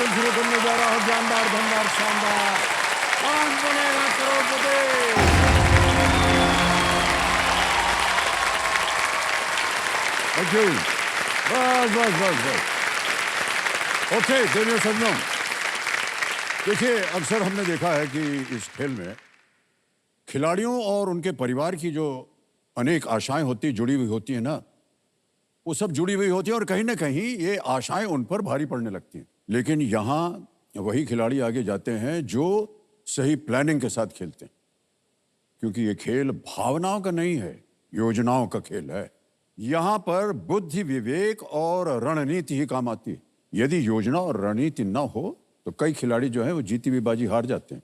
खेल शुरू करने जा रहा हूं। जानदार, धनदार, शानदार। कौन बनेगा करोड़पति? बस बस बस बस। ओके, देवियों सज्जनों, देखिए अक्सर हमने देखा है कि इस खेल में खिलाड़ियों और उनके परिवार की जो अनेक आशाएं होती जुड़ी हुई होती है ना, वो सब जुड़ी हुई होती है और कहीं ना कहीं ये आशाएं उन पर भारी पड़ने लगती हैं। लेकिन यहाँ वही खिलाड़ी आगे जाते हैं जो सही प्लानिंग के साथ खेलते हैं, क्योंकि ये खेल भावनाओं का नहीं है, योजनाओं का खेल है। यहाँ पर बुद्धि, विवेक और रणनीति ही काम आती है। यदि योजना और रणनीति न हो तो कई खिलाड़ी जो है वो जीती हुई बाजी हार जाते हैं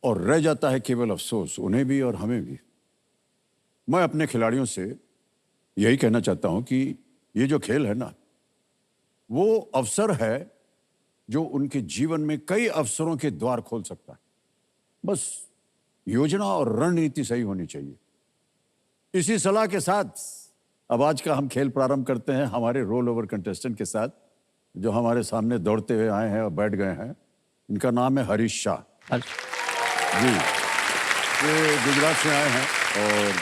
और रह जाता है केवल अफसोस, उन्हें भी और हमें भी। मैं अपने खिलाड़ियों से यही कहना चाहता हूं कि ये जो खेल है ना, वो अवसर है जो उनके जीवन में कई अवसरों के द्वार खोल सकता है। बस योजना और रणनीति सही होनी चाहिए। इसी सलाह के साथ अब आज का हम खेल प्रारंभ करते हैं हमारे रोल ओवर कंटेस्टेंट के साथ, जो हमारे सामने दौड़ते हुए आए हैं और बैठ गए हैं। इनका नाम है हरीश शाह जी। ये गुजरात से आए हैं और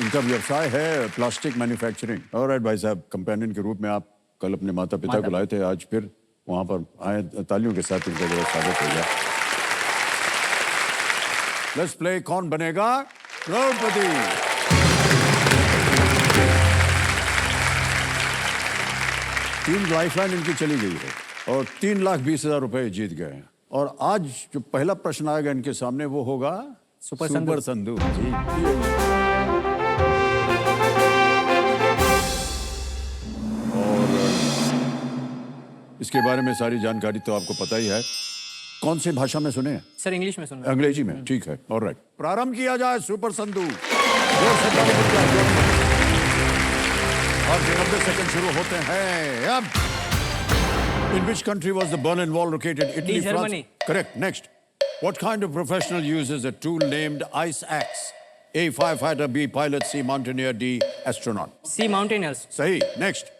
इनका व्यवसाय है प्लास्टिक मैन्युफैक्चरिंग। ऑलराइट भाई साहब, कंपेनियन के रूप में आप कल अपने माता पिता को लाए थे, आज फिर वहां पर आए। तालियों के साथ इनका जरा स्वागत हो गया। लेट्स प्ले कौन बनेगा करोड़पति। तीन लाइफलाइन इनकी चली गई है और 3,20,000 रुपए जीत गए हैं। और आज जो पहला प्रश्न आएगा इनके सामने वो होगा सुपर संधू जी। और इसके बारे में सारी जानकारी तो आपको पता ही है। कौन सी भाषा में सुने हैं? सर इंग्लिश में सुने। अंग्रेजी में, ठीक है। ऑलराइट, प्रारंभ किया जाए सुपर संधू। और 90 सेकंड शुरू होते हैं अब। In which country was the Berlin Wall located? Italy, Germany. France? Correct. Next. What kind of professional uses a tool named ice axe? A. Firefighter, B. Pilot, C. Mountaineer, D. Astronaut. C. Mountaineers. Sahi. Next.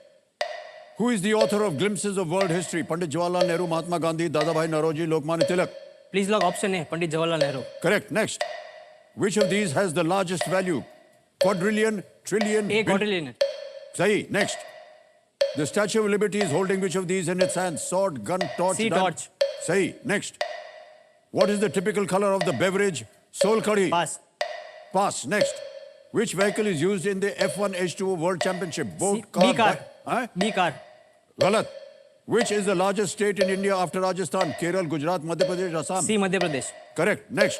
Who is the author of Glimpses of World History? Pandit Jawaharlal Nehru, Mahatma Gandhi, Dadabhai Naoroji, Lokmanya Tilak. Please log option A, Pandit Jawaharlal Nehru. Correct. Next. Which of these has the largest value? Quadrillion, trillion, A. Quadrillion. Sahi. Next. The Statue of Liberty is holding which of these in its hands? Sword, gun, torch. C. Torch. Sahi. Next. What is the typical color of the beverage? Sol Curry. Pass. Pass. Next. Which vehicle is used in the F1 H2O World Championship? Boat, C. car, B. car. Huh? B. car. Galat. Which is the largest state in India after Rajasthan? Kerala, Gujarat, Madhya Pradesh, Assam. C. Madhya Pradesh. Correct. Next.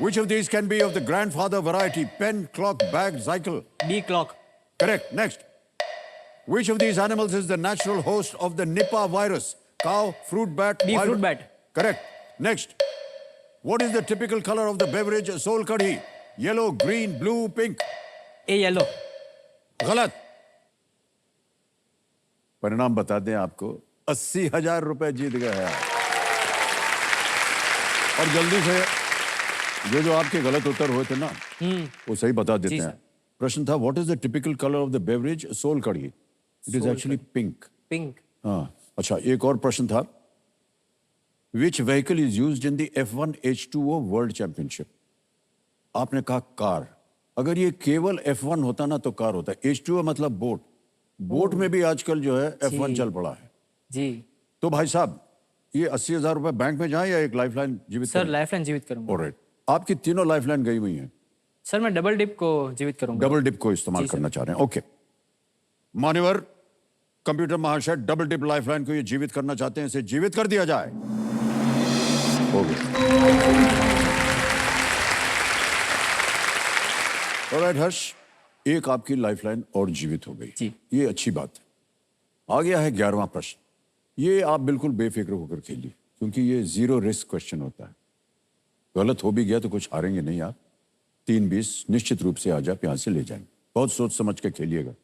Which of these can be of the grandfather variety? Pen, clock, bag, cycle. B. clock. Correct. Next. Which of these animals is the natural host of the Nipah virus? Cow, fruit bat, B. fruit bat. Correct. Next. What is the typical color of the beverage Sol Kadhi? Yellow, green, blue, pink. A. yellow. गलत। परिणाम बता दें आपको, 80,000 रुपए जीत गए हैं। और जल्दी से जो आपके गलत उत्तर हुए थे ना, वो सही बता देते हैं। प्रश्न था what is the typical colour of the beverage sol kadhi? It is actually pink. Pink. हाँ, अच्छा, एक और प्रश्न था which vehicle is used in the F1 H2O world championship? आपने कहा कार। अगर ये केवल F1 होता ना तो कार होता। H2O मतलब बोट। बोट में भी आजकल जो है F1 चल पड़ा है जी। तो भाई साहब, ये 80,000 रुपए बैंक में जाए या एक लाइफलाइन जीवित? सर लाइफलाइन जीवित करूंगा। ऑलराइट, आपकी तीनों लाइफलाइन गई हुई हैं। सर मैं डबल डिप को जीवित करूंगा। डबल डिप को इस्तेमाल करना चाह रहे हैं। ओके, मान्यवर कंप्यूटर महाशय, डबल डिप लाइफलाइन को ये जीवित करना चाहते हैं, इसे जीवित कर दिया जाए। हो गया। ऑलराइट हर्ष, एक आपकी लाइफलाइन और जीवित हो गई जी। ये अच्छी बात है। आ गया है 11वां प्रश्न। ये आप बिल्कुल बेफिक्र होकर खेलिए, क्योंकि ये 0 रिस्क क्वेश्चन होता है। गलत हो भी गया तो कुछ हारेंगे नहीं आप। 3-20 निश्चित रूप से आज आप यहां से ले जाएंगे। बहुत सोच समझ के खेलिएगा।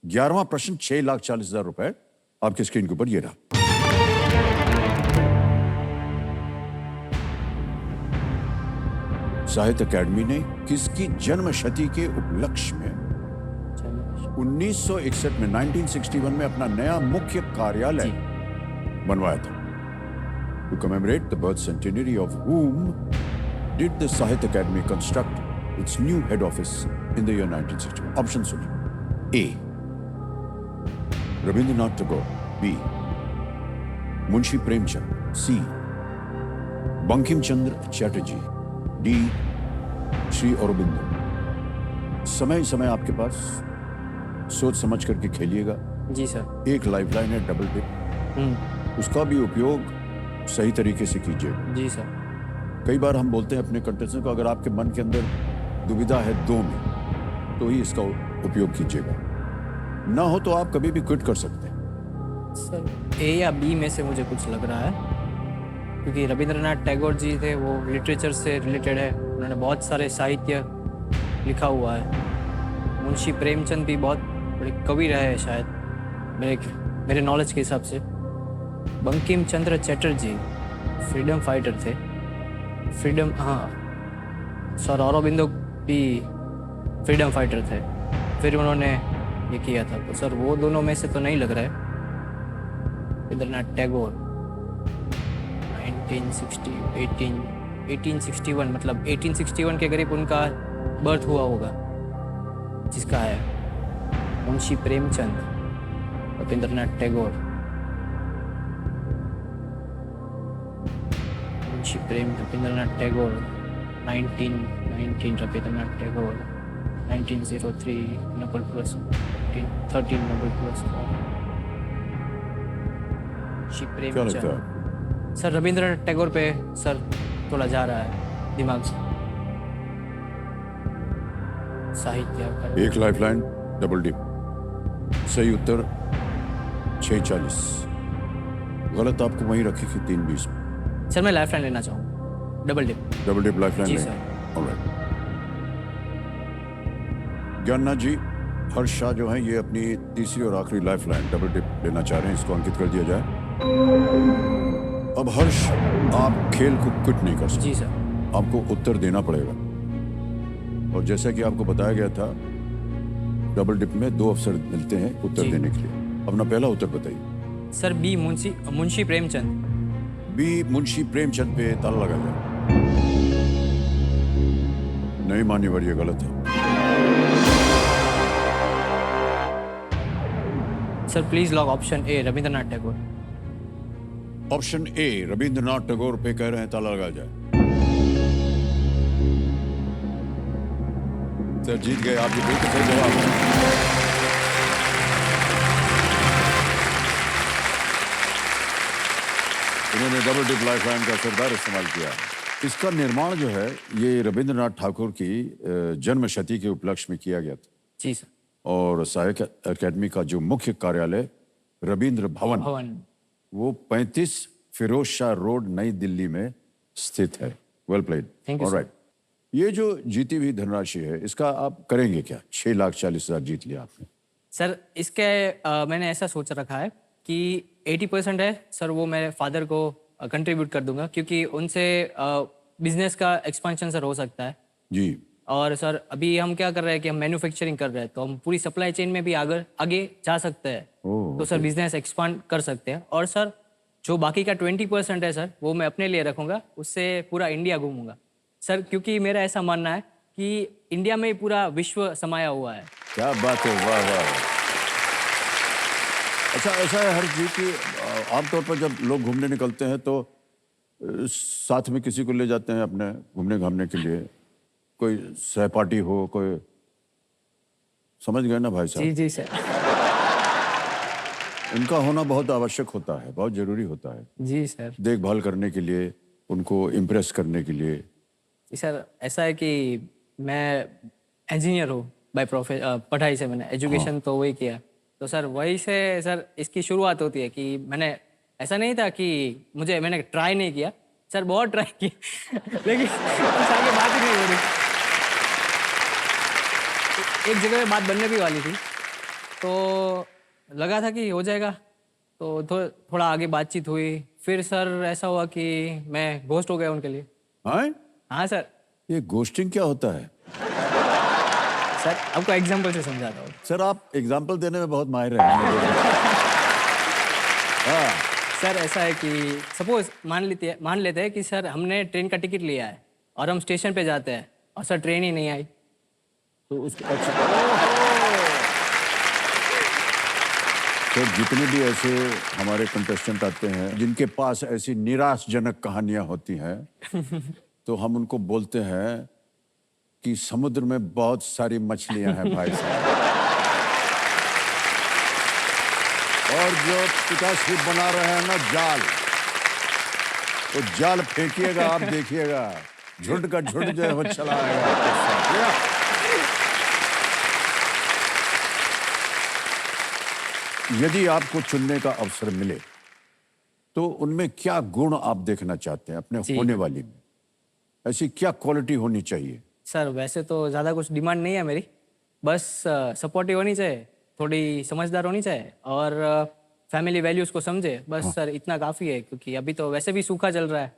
11वां प्रश्न 6,40,000 रुपए आपकी स्क्रीन के ऊपर ये रहा। साहित्य अकादमी ने किसकी जन्म शती के उपलक्ष्य में 1961 में 1961 में अपना नया मुख्य कार्यालय बनवाया था? To commemorate the birth centenary of whom did the Sahitya Academy construct its new head office in the year 1961? Option सुनिए. A. Rabindranath Tagore. B. Munshi Premchand. C. Bankim Chandra Chatterjee. D. Sri Aurobindo. समय समय आपके पास, सोच समझ करके खेलिएगा. जी sir. एक lifeline है double tip, उसका भी उपयोग सही तरीके से कीजिएगा. जी सर. कई बार हम बोलते हैं अपने कंटेस्टेंट को, अगर आपके मन के अंदर दुविधा है दो में, तो ही इसका उपयोग कीजिएगा. ना हो तो आप कभी भी क्विट कर सकते हैं. सर ए या बी में से मुझे कुछ लग रहा है, क्योंकि रविंद्रनाथ टैगोर जी थे, वो लिटरेचर से रिलेटेड है, उन्होंने बहुत सारे साहित्य लिखा हुआ है. मुंशी प्रेमचंद भी बहुत बड़े कवि रहे हैं शायद, मेरे नॉलेज के हिसाब से. बंकिम चंद्र चैटर्जी फ्रीडम फाइटर थे. फ्रीडम, हाँ सर. औरोबिंदो भी फ्रीडम फाइटर थे, फिर उन्होंने ये किया था. तो सर वो दोनों में से तो नहीं लग रहा है. रविंद्रनाथ टैगोर 1861, मतलब 1861 के करीब उनका बर्थ हुआ होगा, जिसका है Munshi Premchand, Rabindranath Tagore. Munshi Rabindranath Tagore 1919, Rabindranath Tagore 1903, Nobel prize 13 Nobel prize. Munshi क्या लगता प्रेमचंद. है? सर रविंद्रनाथ टैगोर पे सर थोड़ा जा रहा है दिमाग से. साहित्य का एक लाइफलाइन डबल डिप. सही उत्तर 6:40. गलत आपको वहीं रखी थी 3:20. सर मैं लाइफ लाइन लेना चाहूँ, double dip. Double dip lifeline जी लें. सर. ऑलराइट. ज्ञाननाथ जी, हर्ष शाह जो हैं, ये अपनी तीसरी और आखिरी लाइफलाइन डबल डिप लेना चाह रहे हैं. इसको अंकित कर दिया जाए. अब हर्ष, आप खेल को क्विट नहीं कर सकते. जी सर. आपको उत्तर देना पड़ेगा. और जैसा कि आपको बताया गया था, डबल डिप में 2 अवसर मिलते हैं उत्तर जी. देने के लिए. अपना पहला उत्तर बताइए. Sir B Munshi Premchand. B Munshi Premchand पे ताला लगा जाए. नहीं मान्यवर, ये गलत है. Sir please lock option A, Rabindranath Tagore. Option A, Rabindranath Tagore पे कह रहे हैं ताला लगा जाए. सर जीत गए आप. ये बिल्कुल सही जवाब है. उन्होंने डबल डिप लाइफलाइन का सरदार इस्तेमाल किया. इसका निर्माण जो है, ये रविंद्रनाथ ठाकुर की जन्म शती के उपलक्ष्य में किया गया था. जी सर. और साहित्य अकेडमी का जो मुख्य कार्यालय रविंद्र भवन, वो 35 फिरोज शाह रोड, नई दिल्ली में स्थित है. Well played. Thank you, alright. ये जो जीती हुई धनराशि है, इसका आप करेंगे क्या? 6,40,000 जीत लिया आपने. सर इसके मैंने ऐसा सोच रखा है कि 80% है सर, वो मेरे फादर को कंट्रीब्यूट कर दूंगा, क्योंकि उनसे बिजनेस का एक्सपेंशन सर हो सकता है. जी. और सर अभी हम क्या कर रहे हैं कि हम मैन्युफैक्चरिंग कर रहे हैं, तो हम पूरी सप्लाई चेन में भी आगे जा सकते हैं. तो सर बिजनेस एक्सपांड कर सकते हैं. और सर जो बाकी का 20% है सर, वो मैं अपने लिए रखूंगा, उससे पूरा इंडिया घूमूंगा सर, क्योंकि मेरा ऐसा मानना है कि इंडिया में ही पूरा विश्व समाया हुआ है. क्या बात है. वाह वाह. अच्छा, ऐसा है हर जी की आमतौर पर जब लोग घूमने निकलते हैं तो साथ में किसी को ले जाते हैं अपने घूमने घामने के लिए. कोई सहपाठी हो, कोई, समझ गए ना भाई साहब? जी जी सर. उनका होना बहुत आवश्यक होता है, बहुत जरूरी होता है. जी सर. देखभाल करने के लिए, उनको इम्प्रेस करने के लिए. जी सर, ऐसा है कि मैं इंजीनियर हूँ बाय पढ़ाई से, मैंने एजुकेशन तो वही किया. तो सर वही से सर इसकी शुरुआत होती है कि मैंने, ऐसा नहीं था कि मैंने ट्राई नहीं किया सर, बहुत ट्राई किया लेकिन कुछ आगे बात ही नहीं हो रही. एक जगह पे बात बनने भी वाली थी, तो लगा था कि हो जाएगा, तो थोड़ा आगे बातचीत हुई. फिर सर ऐसा हुआ कि मैं घोस्ट हो गया उनके लिए. हाँ, हाँ सर. ये घोस्टिंग क्या होता है? सर आपको एग्जाम्पल से समझाता हूँ. सर आप एग्जाम्पल देने में बहुत माहिर हैं. हाँ, सर ऐसा है कि सपोज मान लेते हैं कि सर हमने ट्रेन का टिकट लिया है और हम स्टेशन पे जाते हैं और सर ट्रेन ही नहीं आई। तो उसको तो जितने भी ऐसे हमारे कंटेस्टेंट आते हैं जिनके पास ऐसी निराशजनक कहानियां होती हैं तो हम उनको बोलते हैं कि समुद्र में बहुत सारी मछलियां हैं भाई साहब। और जो पिताश्री बना रहे हैं ना जाल, वो जाल फेंकिएगा, आप देखिएगा झुंड का झुंड जो है वो चला आएगा आपके साथ। यदि आपको चुनने का अवसर मिले तो उनमें क्या गुण आप देखना चाहते हैं अपने होने वाली में? ऐसी क्या क्वालिटी होनी चाहिए? सर वैसे तो ज़्यादा कुछ डिमांड नहीं है मेरी, बस सपोर्टिव होनी चाहिए, थोड़ी समझदार होनी चाहिए और फैमिली वैल्यूज़ को समझे, बस सर इतना काफ़ी है क्योंकि अभी तो वैसे भी सूखा चल रहा है।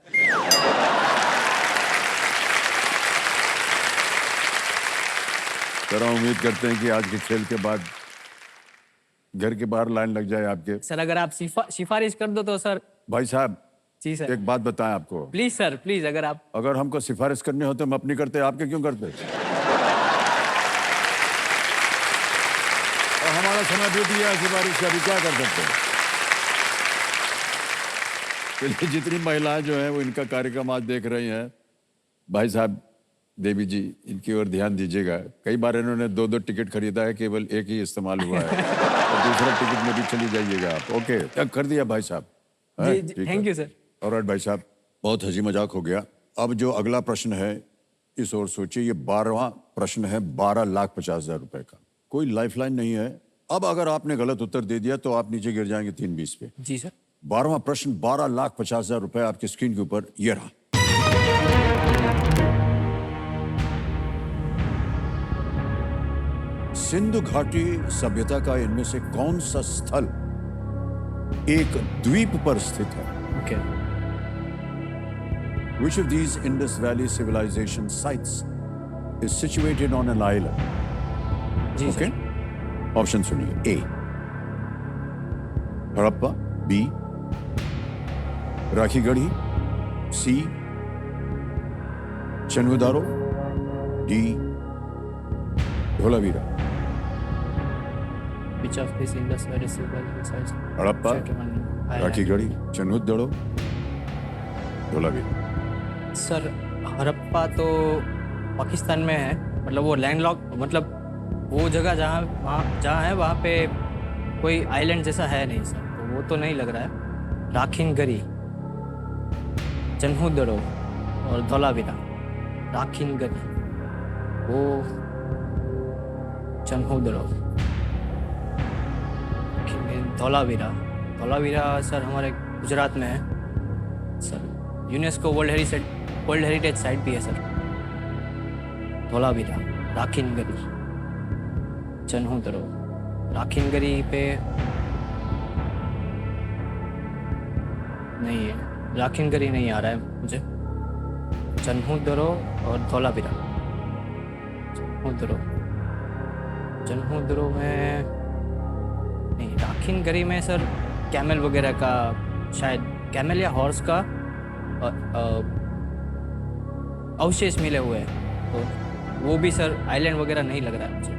जरा उम्मीद करते हैं कि आज के खेल के बाद घर के बाहर लाइन लग जाए आपके। सर अगर आप सिफारिश कर दो तो सर। भाई साहब जी सर। एक बात बताएं आपको। प्लीज सर प्लीज, अगर हमको सिफारिश करनी हो तो हम अपनी करते, आपके क्यों करते? और हमारा समय बीत गया सिफारिश का, अभी क्या कर सकते हैं? चलिए, जितनी महिलाएं जो हैं वो इनका कार्यक्रम आज देख रही हैं, भाई साहब देवी जी इनकी ओर ध्यान दीजिएगा। कई बार इन्होंने 2-2 टिकट खरीदा है, केवल एक ही इस्तेमाल हुआ है और दूसरा टिकट में भी चली जाइएगा आप। ओके, तब कर दिया भाई साहब। Thank you sir. ऑलराइट भाई साहब, बहुत हंसी मजाक हो गया। अब जो अगला प्रश्न है इस ओर सोचिए, ये 12वां प्रश्न है 12,50,000 रुपए का। कोई लाइफलाइन नहीं है। अब अगर आपने गलत उत्तर दे दिया तो आप नीचे गिर जाएंगे 320 पे। जी सर। 12वां प्रश्न 12,50,000 रुपए आपकी स्क्रीन के ऊपर ये रहा। सिंधु घाटी सभ्यता का इनमें से कौन सा स्थल एक द्वीप पर स्थित है? Okay. Which of these Indus Valley civilization sites is situated on an island? जी Okay? ऑप्शन सुनिए। A Harappa, B Rakhigarhi, C Chanhudaro, D Dholavira. Which of these Indus Valley civilization sites? Harappa, Rakhigarhi, Chanhudaro, Dholavira. Sir Harappa तो पाकिस्तान में है, मतलब वो लैंडलॉक, मतलब वो जगह जहाँ है वहाँ पे कोई आइलैंड जैसा है नहीं सर, तो वो तो नहीं लग रहा है। राखीनगढ़ी, चन्हुदड़ो और धौलावीरा। राखीनगढ़ी, वो चन्हुदड़ो, धौलावीरा सर हमारे गुजरात में है sir. UNESCO world heritage site भी है सर। धौलावीरा, राखीनगढ़ी, चन्हुदड़ो। राखीनगढ़ी पे नहीं है, राखीनगढ़ी नहीं आ रहा है मुझे। चन्हुदड़ो और धौलावीरा। चन्हुदड़ो में नहीं, राखीनगढ़ी में सर कैमल वगैरह का, शायद कैमल या हॉर्स का अवशेष मिले हुए हैं, तो वो भी सर आइलैंड वगैरह नहीं लग रहा है मुझे।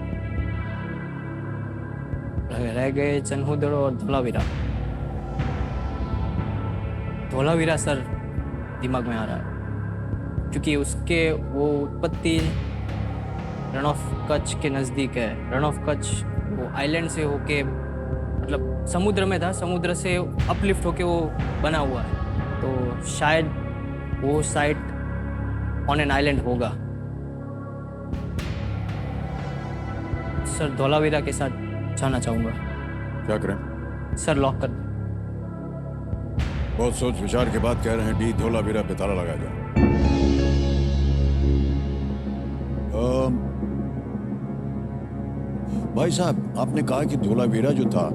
रह गए चन्हुदड़ो और धौलावीरा सर दिमाग में आ रहा है क्योंकि उसके वो उत्पत्ति रण ऑफ कच्छ के नज़दीक है। रण ऑफ कच्छ वो आइलैंड से होके, मतलब समुद्र में था, समुद्र से अपलिफ्ट होके वो बना हुआ है, तो शायद वो साइट ऑन एन आइलैंड होगा। सर धौलावीरा के साथ जाना चाहूँगा। क्या करें? सर लॉक कर दें। बहुत सोच विचार के बाद कह रहे हैं डी धौलावीरा पे ताला लगा जाए। भाई साहब आपने कहा कि धौलावीरा जो था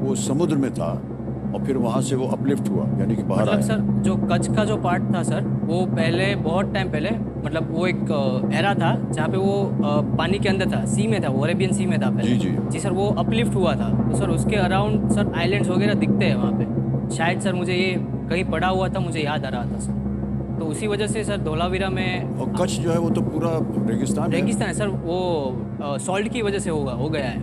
वो समुद्र में था और फिर वहां से वो अपलिफ्ट हुआ, यानी कि बाहर मतलब आया। सर जो कच्छ का जो पार्ट था सर, वो पहले बहुत टाइम पहले, मतलब वो एक एरा था जहाँ पे वो पानी के अंदर था, सी में था, वो अरेबियन सी में था पहले। जी सर वो अपलिफ्ट हुआ था, तो सर उसके अराउंड सर आइलैंड्स वगैरह दिखते हैं वहाँ पे, शायद सर मुझे ये कहीं पढ़ा हुआ था, मुझे याद आ रहा था सर, तो उसी वजह से सर धोलावीरा में और कच्छ जो है वो तो पूरा रेगिस्तान है। रेगिस्तान है सर, वो सॉल्ट की वजह से हो गया है,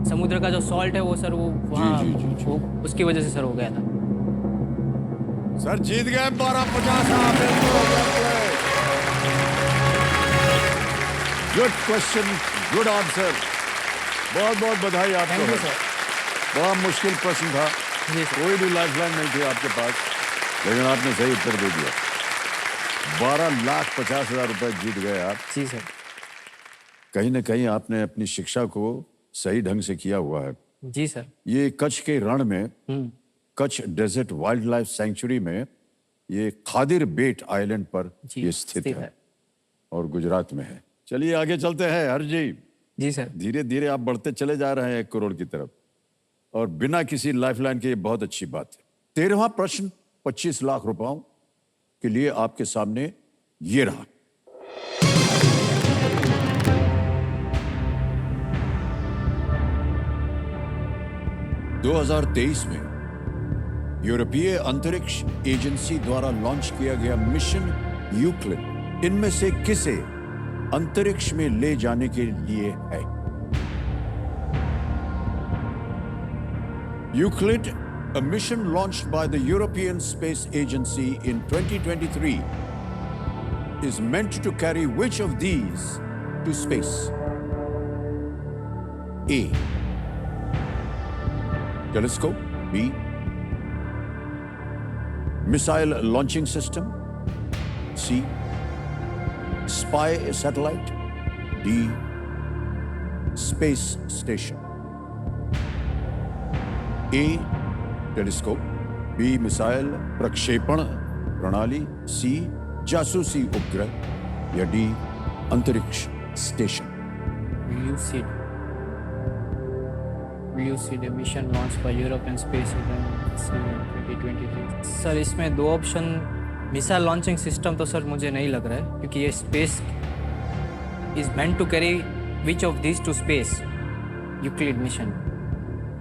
समुद्र का जो सॉल्ट है वो सर वो वहाँ जी। वो उसकी वजह से सर हो गया था। सर जीत गए 1250 आप। गुड क्वेश्चन, गुड आंसर, बहुत बहुत बधाई आपको। Thank you sir. बड़ा मुश्किल प्रश्न था, जी सर। कोई भी लाइफलाइन नहीं थी आपके पास, लेकिन आपने सही उत्तर दे दिया। 12,50,000 रुपए जीत गए आप। जी सर। कहीं ना कहीं आपने अपनी शिक्षा को सही ढंग से किया हुआ है। जी सर। ये कच्छ के रण में, Kutch desert wildlife sanctuary में, ये खादिर बेट आइलैंड पर जी ये स्थित है और गुजरात में है। चलिए आगे चलते हैं हर जी सर। धीरे धीरे आप बढ़ते चले जा रहे हैं 1 करोड़ की तरफ, और बिना किसी लाइफलाइन के, ये बहुत अच्छी बात है। 13वां प्रश्न 25 लाख रुपयों के लिए आपके सामने ये रहा। (2023) में यूरोपीय अंतरिक्ष एजेंसी द्वारा लॉन्च किया गया मिशन यूक्लिड इनमें से किसे अंतरिक्ष में ले जाने के लिए है? Euclid, a mission launched by the European Space Agency in 2023, is meant to carry which of these to space? A. Telescope. B. Missile launching system. C. Spy satellite. D. Space station. A. Telescope, B missile प्रक्षेपण प्रणाली, C जासूसी उपग्रह, या D अंतरिक्ष station. Lucid mission launch by European space agency 2023। Sir इसमें दो option, missile launching system तो sir मुझे नहीं लग रहा है, क्योंकि ये space is meant to carry which of this to space. Euclid mission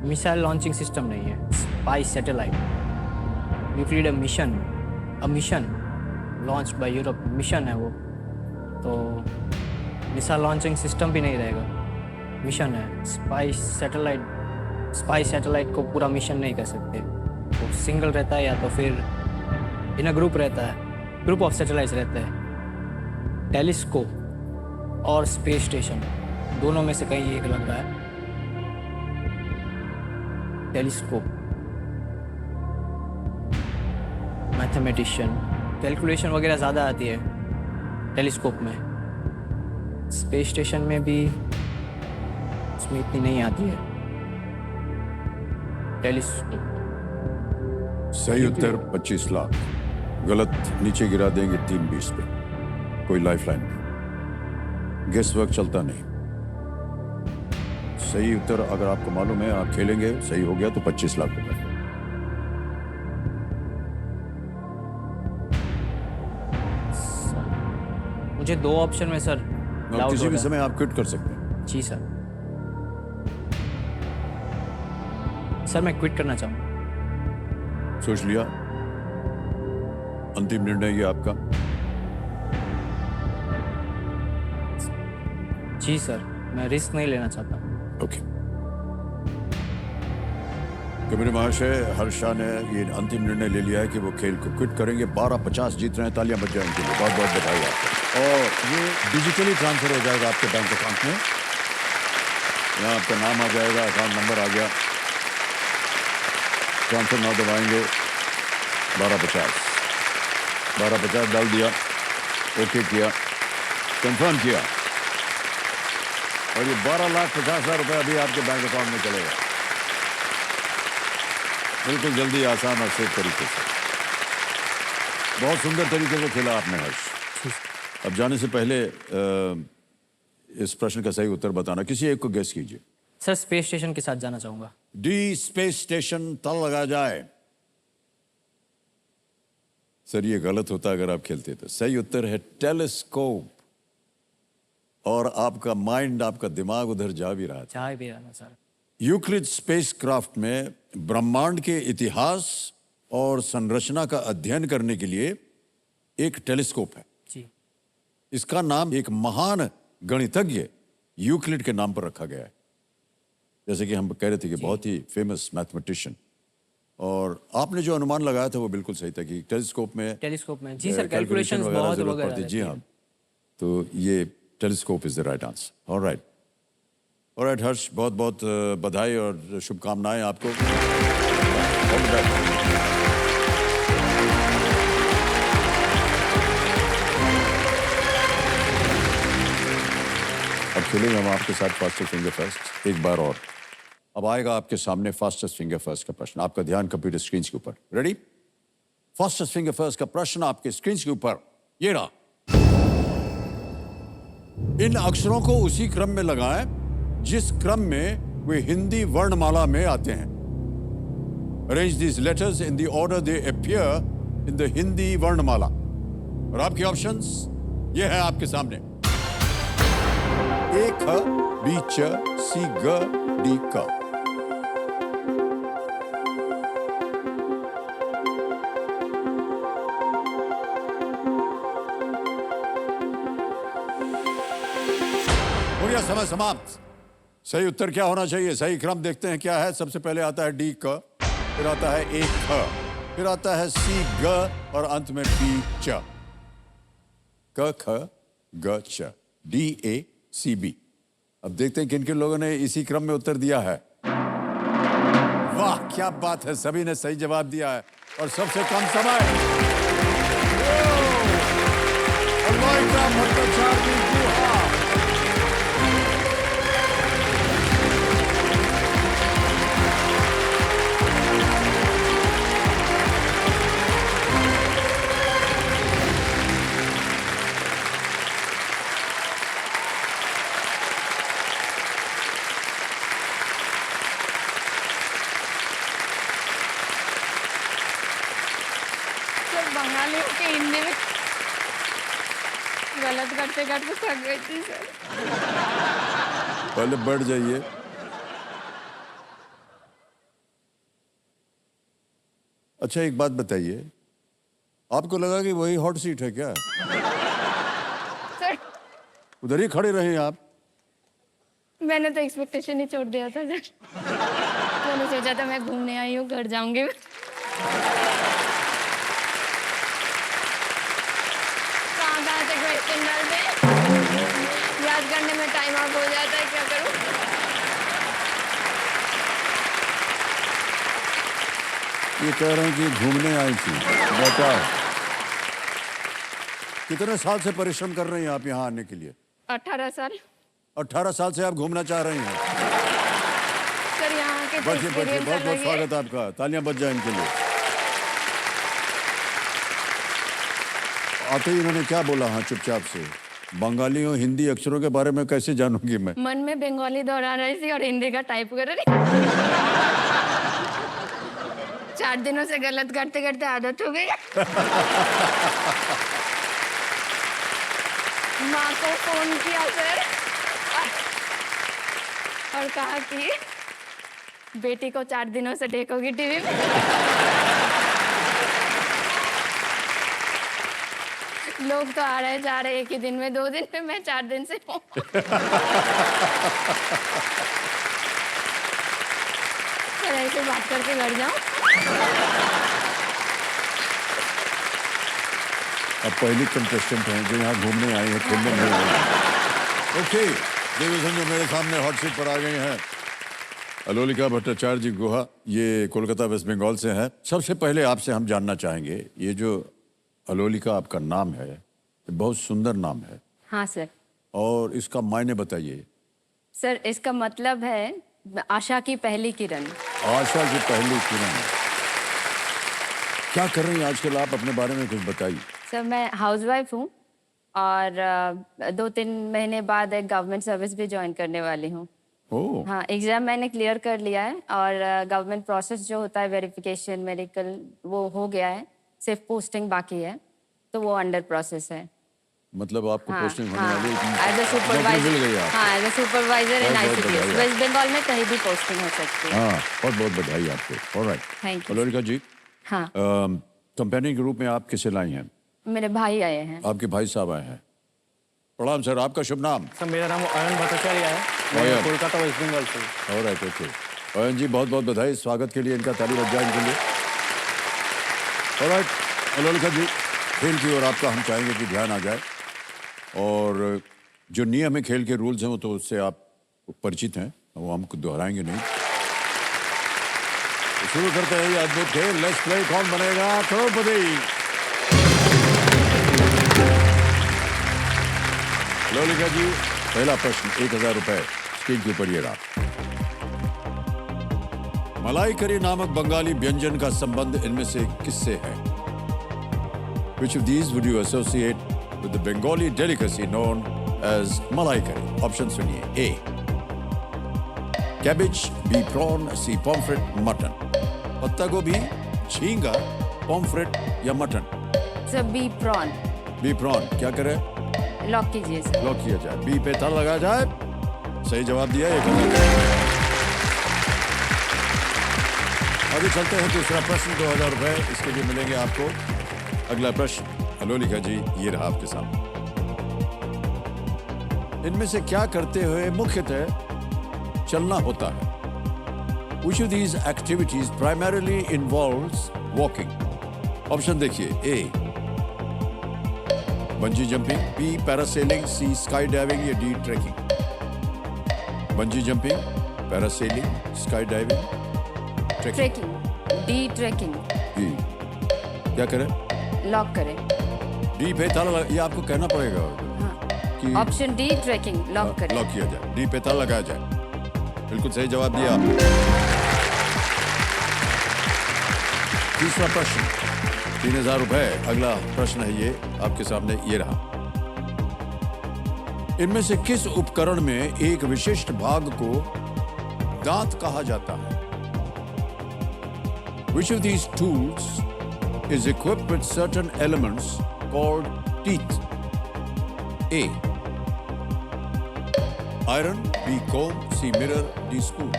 missile launching system नहीं है, spy satellite. Euclid mission launch by Europe mission है वो, तो मिसाइल लॉन्चिंग सिस्टम भी नहीं रहेगा, मिशन है। स्पाई सैटेलाइट को पूरा मिशन नहीं कर सकते, वो सिंगल रहता है या तो फिर इन अ ग्रुप रहता है, ग्रुप ऑफ सैटेलाइट्स रहते हैं। टेलीस्कोप और स्पेस स्टेशन दोनों में से कहीं एक लग रहा है। टेलीस्कोप, मैथमेटिशियन, कैलकुलेशन वगैरह ज़्यादा आती है टेलीस्कोप में। स्पेस स्टेशन में भी उसमें इतनी नहीं आती है। टेलीस्कोप। सही उत्तर 25 लाख, गलत नीचे गिरा देंगे 320 पे। कोई लाइफलाइन नहीं, गेस वर्क चलता नहीं। सही उत्तर अगर आपको मालूम है, आप खेलेंगे, सही हो गया तो 25 लाख रुपए। मुझे दो ऑप्शन में सर और किसी भी समय आप क्विट कर सकते हैं। जी सर। सर मैं क्विट करना चाहूँगा। सोच लिया? अंतिम निर्णय ये आपका? जी सर, मैं रिस्क नहीं लेना चाहता। ओके। कबीर महाशय, हर्षा ने ये अंतिम निर्णय ले लिया है कि वो खेल को क्विट करेंगे। 1250 जीत रहे हैं, तालियां बज जाएं इनके लिए। बहुत बहुत बधाई आपको। और ये डिजिटली ट्रांसफर हो जाएगा आपके बैंक अकाउंट में। यहाँ आपका नाम आ जाएगा, अकाउंट नंबर आ गया। ट्रांसफर नाउ दबाएंगे 1250 डाल दिया, ओके किया, कंफर्म किया, और ये 12,50,000 रुपए अभी आपके बैंक अकाउंट में चलेगा। बिल्कुल जल्दी, आसान और सेफ तरीके से। बहुत सुंदर तरीके से खेला आपने हर्ष। अब जाने से पहले इस प्रश्न का सही उत्तर बताना, किसी एक को गेस कीजिए। सर स्पेस स्टेशन के साथ जाना चाहूँगा। डी स्पेस स्टेशन, तल लगा जाए। सर ये गलत होता अगर आप खेलते तो। सही उत्तर है टेलीस्कोप, और आपका माइंड, आपका दिमाग उधर जा भी रहा था। सर। यूक्लिड स्पेसक्राफ्ट में ब्रह्मांड के इतिहास और संरचना का अध्ययन करने के लिए एक टेलीस्कोप है। जी। इसका नाम एक महान गणितज्ञ यूक्लिड के नाम पर रखा गया है। जैसे कि हम कह रहे थे कि बहुत ही फेमस मैथमेटिशियन, और आपने जो अनुमान लगाया था वो बिल्कुल सही था कि टेलीस्कोप में जी सर, कैलकुलेशंस बहुत जरूरत वगैरह पड़ती है। जी रहती हाँ, है। तो ये telescope is the right answer. Alright Harsh, बहुत बहुत बधाई और शुभकामनाएं आपको। All the best. अब खेलेंगे हम आपके साथ फास्टेस्ट फिंगर फर्स्ट एक बार और। अब आएगा आपके सामने फास्टेस्ट फिंगर फर्स्ट का प्रश्न। आपका ध्यान कंप्यूटर स्क्रीन के ऊपर। रेडी? फास्टेस्ट फिंगर फर्स्ट का प्रश्न आपके स्क्रीन के ऊपर ये रहा। इन अक्षरों को उसी क्रम में लगाएं जिस क्रम में वे हिंदी वर्णमाला में आते हैं। Arrange these letters in the order they appear in the Hindi वर्णमाला। और आपके ऑप्शंस ये है आपके सामने। ए ख, बी च, सी ग, डी क। हो गया समय समाप्त। सही उत्तर क्या होना चाहिए? सही क्रम देखते हैं क्या है। सबसे पहले आता है डी क, फिर आता है ए ख, फिर आता है सी ग और अंत में डी च। क ख ग च, डी ए सी बी। अब देखते हैं किन किन लोगों ने इसी क्रम में उत्तर दिया है। वाह क्या बात है, सभी ने सही जवाब दिया है और सबसे कम समय। सर बंगालियों के हिंदी में गलत करते करते थक गई थी सर। पहले बढ़ जाइए। अच्छा एक बात बताइए, आपको लगा कि वही हॉट सीट है क्या? सर उधर ही खड़े रहे आप। मैंने तो एक्सपेक्टेशन ही छोड़ दिया था सर। मैंने सोचा था मैं घूमने आई हूँ, घर जाऊंगी। कहाँ से क्वेश्चन डालते हैं, याद करने में टाइम आउट हो जाता है, क्या करूँ। ये कह रहे हैं कि घूमने आई थी। बताओ कितने साल से परिश्रम कर रही हैं आप यहाँ आने के लिए? 18 साल। 18 साल से आप घूमना चाह रही हैं। सर यहाँ के बच्चे बहुत एक्सपीरियंस बहुत अलग है। स्वागत है आपका। तालियां बज जाए इनके लिए। आते ही इन्होंने क्या बोला? हाँ चुपचाप से। बंगालियों हिंदी अक्षरों के बारे में कैसे जानूंगी मैं? मन में बंगाली दोहरा रही थी और हिंदी का टाइप कर रही। 4 दिनों से गलत करते करते आदत हो गई। माँ को फोन किया सर और कहा कि बेटी को 4 दिनों से देखोगी टीवी में। लोग तो आ रहे जा रहे एक ही दिन में, 2 दिन में, मैं 4 दिन से हूँ। सर ऐसे बात करके घर जाऊँ। अब पहली कंटेस्टेंट हैं जो यहाँ घूमने आई हैं, खेलने नहीं आई हैं। ओके, देवीसन जो मेरे सामने हॉट सीट पर आ गई हैं, अलोलिका भट्टाचार्य जी गुहा, ये कोलकाता वेस्ट बंगाल से हैं। सबसे पहले आपसे हम जानना चाहेंगे, ये जो अलोलिका आपका नाम है, ये बहुत सुंदर नाम है। हाँ सर। और इसका मायने बताइए। सर इसका मतलब है आशा की पहली किरण। आशा की पहली किरण। क्या कर रही हैं आजकल आप? अपने बारे में कुछ बताइए। सर मैं हाउसवाइफ हूँ और 2-3 महीने बाद एक गवर्नमेंट सर्विस भी ज्वाइन करने वाली हूँ। ओह, हाँ, एग्जाम मैंने क्लियर कर लिया है और गवर्नमेंट प्रोसेस जो होता है वेरिफिकेशन मेडिकल वो हो गया है, सिर्फ पोस्टिंग बाकी है, तो वो अंडर प्रोसेस है। मतलब आपको हाँ, पोस्टिंग होने हाँ, वाली है? एज अ नौकरी मिल सुपरवाइजर। गई आपको? हाँ, एज अ सुपरवाइजर इन बहुत बहुत ICPS। बधाई। वेस्ट बंगाल में कहीं भी पोस्टिंग हो सकती है। हाँ, बहुत बहुत बधाई आपको। Alright, thank you. Alolika ji, हाँ, कंपेनियन के रूप में आप किसे लाई हैं? मेरे भाई आए हैं। आपके भाई साहब आए हैं। प्रणाम सर, आपका शुभ नाम? सर मेरा नाम अयन भट्टाचार्य है, अयन। मैं कोलकाता वेस्ट बंगाल से। Alright, okay. अयन जी बहुत बहुत बधाई स्वागत के लिए, इनका ताली बज जाए इनके लिए। ऑलराइट अलोलिका जी, खेल की ओर आपका हम चाहेंगे कि ध्यान आ जाए, और जो नियम है खेल के रूल्स हैं वो तो उससे आप परिचित हैं, वो हम दोहराएंगे नहीं। तो शुरू करते हैं ये अद्भुत खेल। लेट्स प्ले कौन बनेगा करोड़पति। लोलिका जी, पहला प्रश्न 1000 रुपए स्क्रीन के ऊपर ये रहा। मलाई करी नामक बंगाली व्यंजन का संबंध इनमें से किससे है? Which of these would you associate with the Bengali delicacy known as malai curry? Option सुनिए। A. Cabbage, B. Prawn, C. Pomfret, mutton. पत्ता गोभी, झींगा, pomfret या mutton? Sir B prawn. B. Prawn, क्या करें? लॉक कीजिए सर। लॉक किया जाए। बी पे ताला लगाया जाए। सही जवाब दिया। 1000। आगे चलते हैं, दूसरा प्रश्न 2000 रुपए इसके लिए मिलेंगे आपको। अगला प्रश्न अलोलिका जी, ये रहा आपके सामने। इनमें से क्या करते हुए मुख्यतः चलना होता है? Which of these activities primarily involves walking? Option देखिए। A. Bungee jumping, B. Parasailing, C. Sky diving या D. Trekking? Bungee jumping, parasailing, sky diving, trekking? Trekking. D trekking. D. क्या करें? लॉक करें। D पे ताला ये आपको कहना पड़ेगा हाँ, कि ऑप्शन डी ट्रैकिंग लॉक करें। लॉक किया जाए। D पे ताला लगाया जाए। बिल्कुल सही जवाब दिया आपने। तीसरा प्रश्न 3000 रुपए। अगला प्रश्न है ये आपके सामने, ये रहा। इनमें से किस उपकरण में एक विशिष्ट भाग को दांत कहा जाता है? Which of these tools is equipped with certain elements called teeth? A. Iron, B. comb, C. mirror, D. spoon?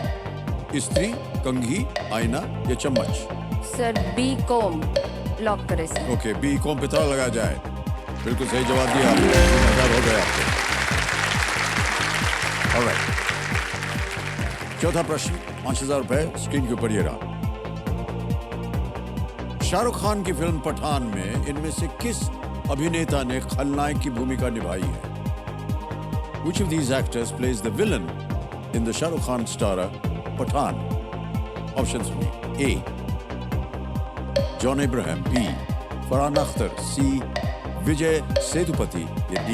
इस्त्री, कंघी, आईना या चम्मच? सर बी कोम लॉक करें सर। ओके, बी कॉम पे ताला लगाया जाए। बिल्कुल सही जवाब दिया आपने। 3000 हो गए आपके। ऑलराइट, चौथा प्रश्न 5000 रुपए स्क्रीन के ऊपर ये रहा। शाहरुख खान की फिल्म पठान में इनमें से किस अभिनेता ने खलनायक की भूमिका निभाई है? Which of these actors plays the villain in the Shah Rukh Khan starrer Pathan? Option सुनिए। A. John Ibrahim, B. Farhan Akhtar, C. Vijay Sethupathi या D.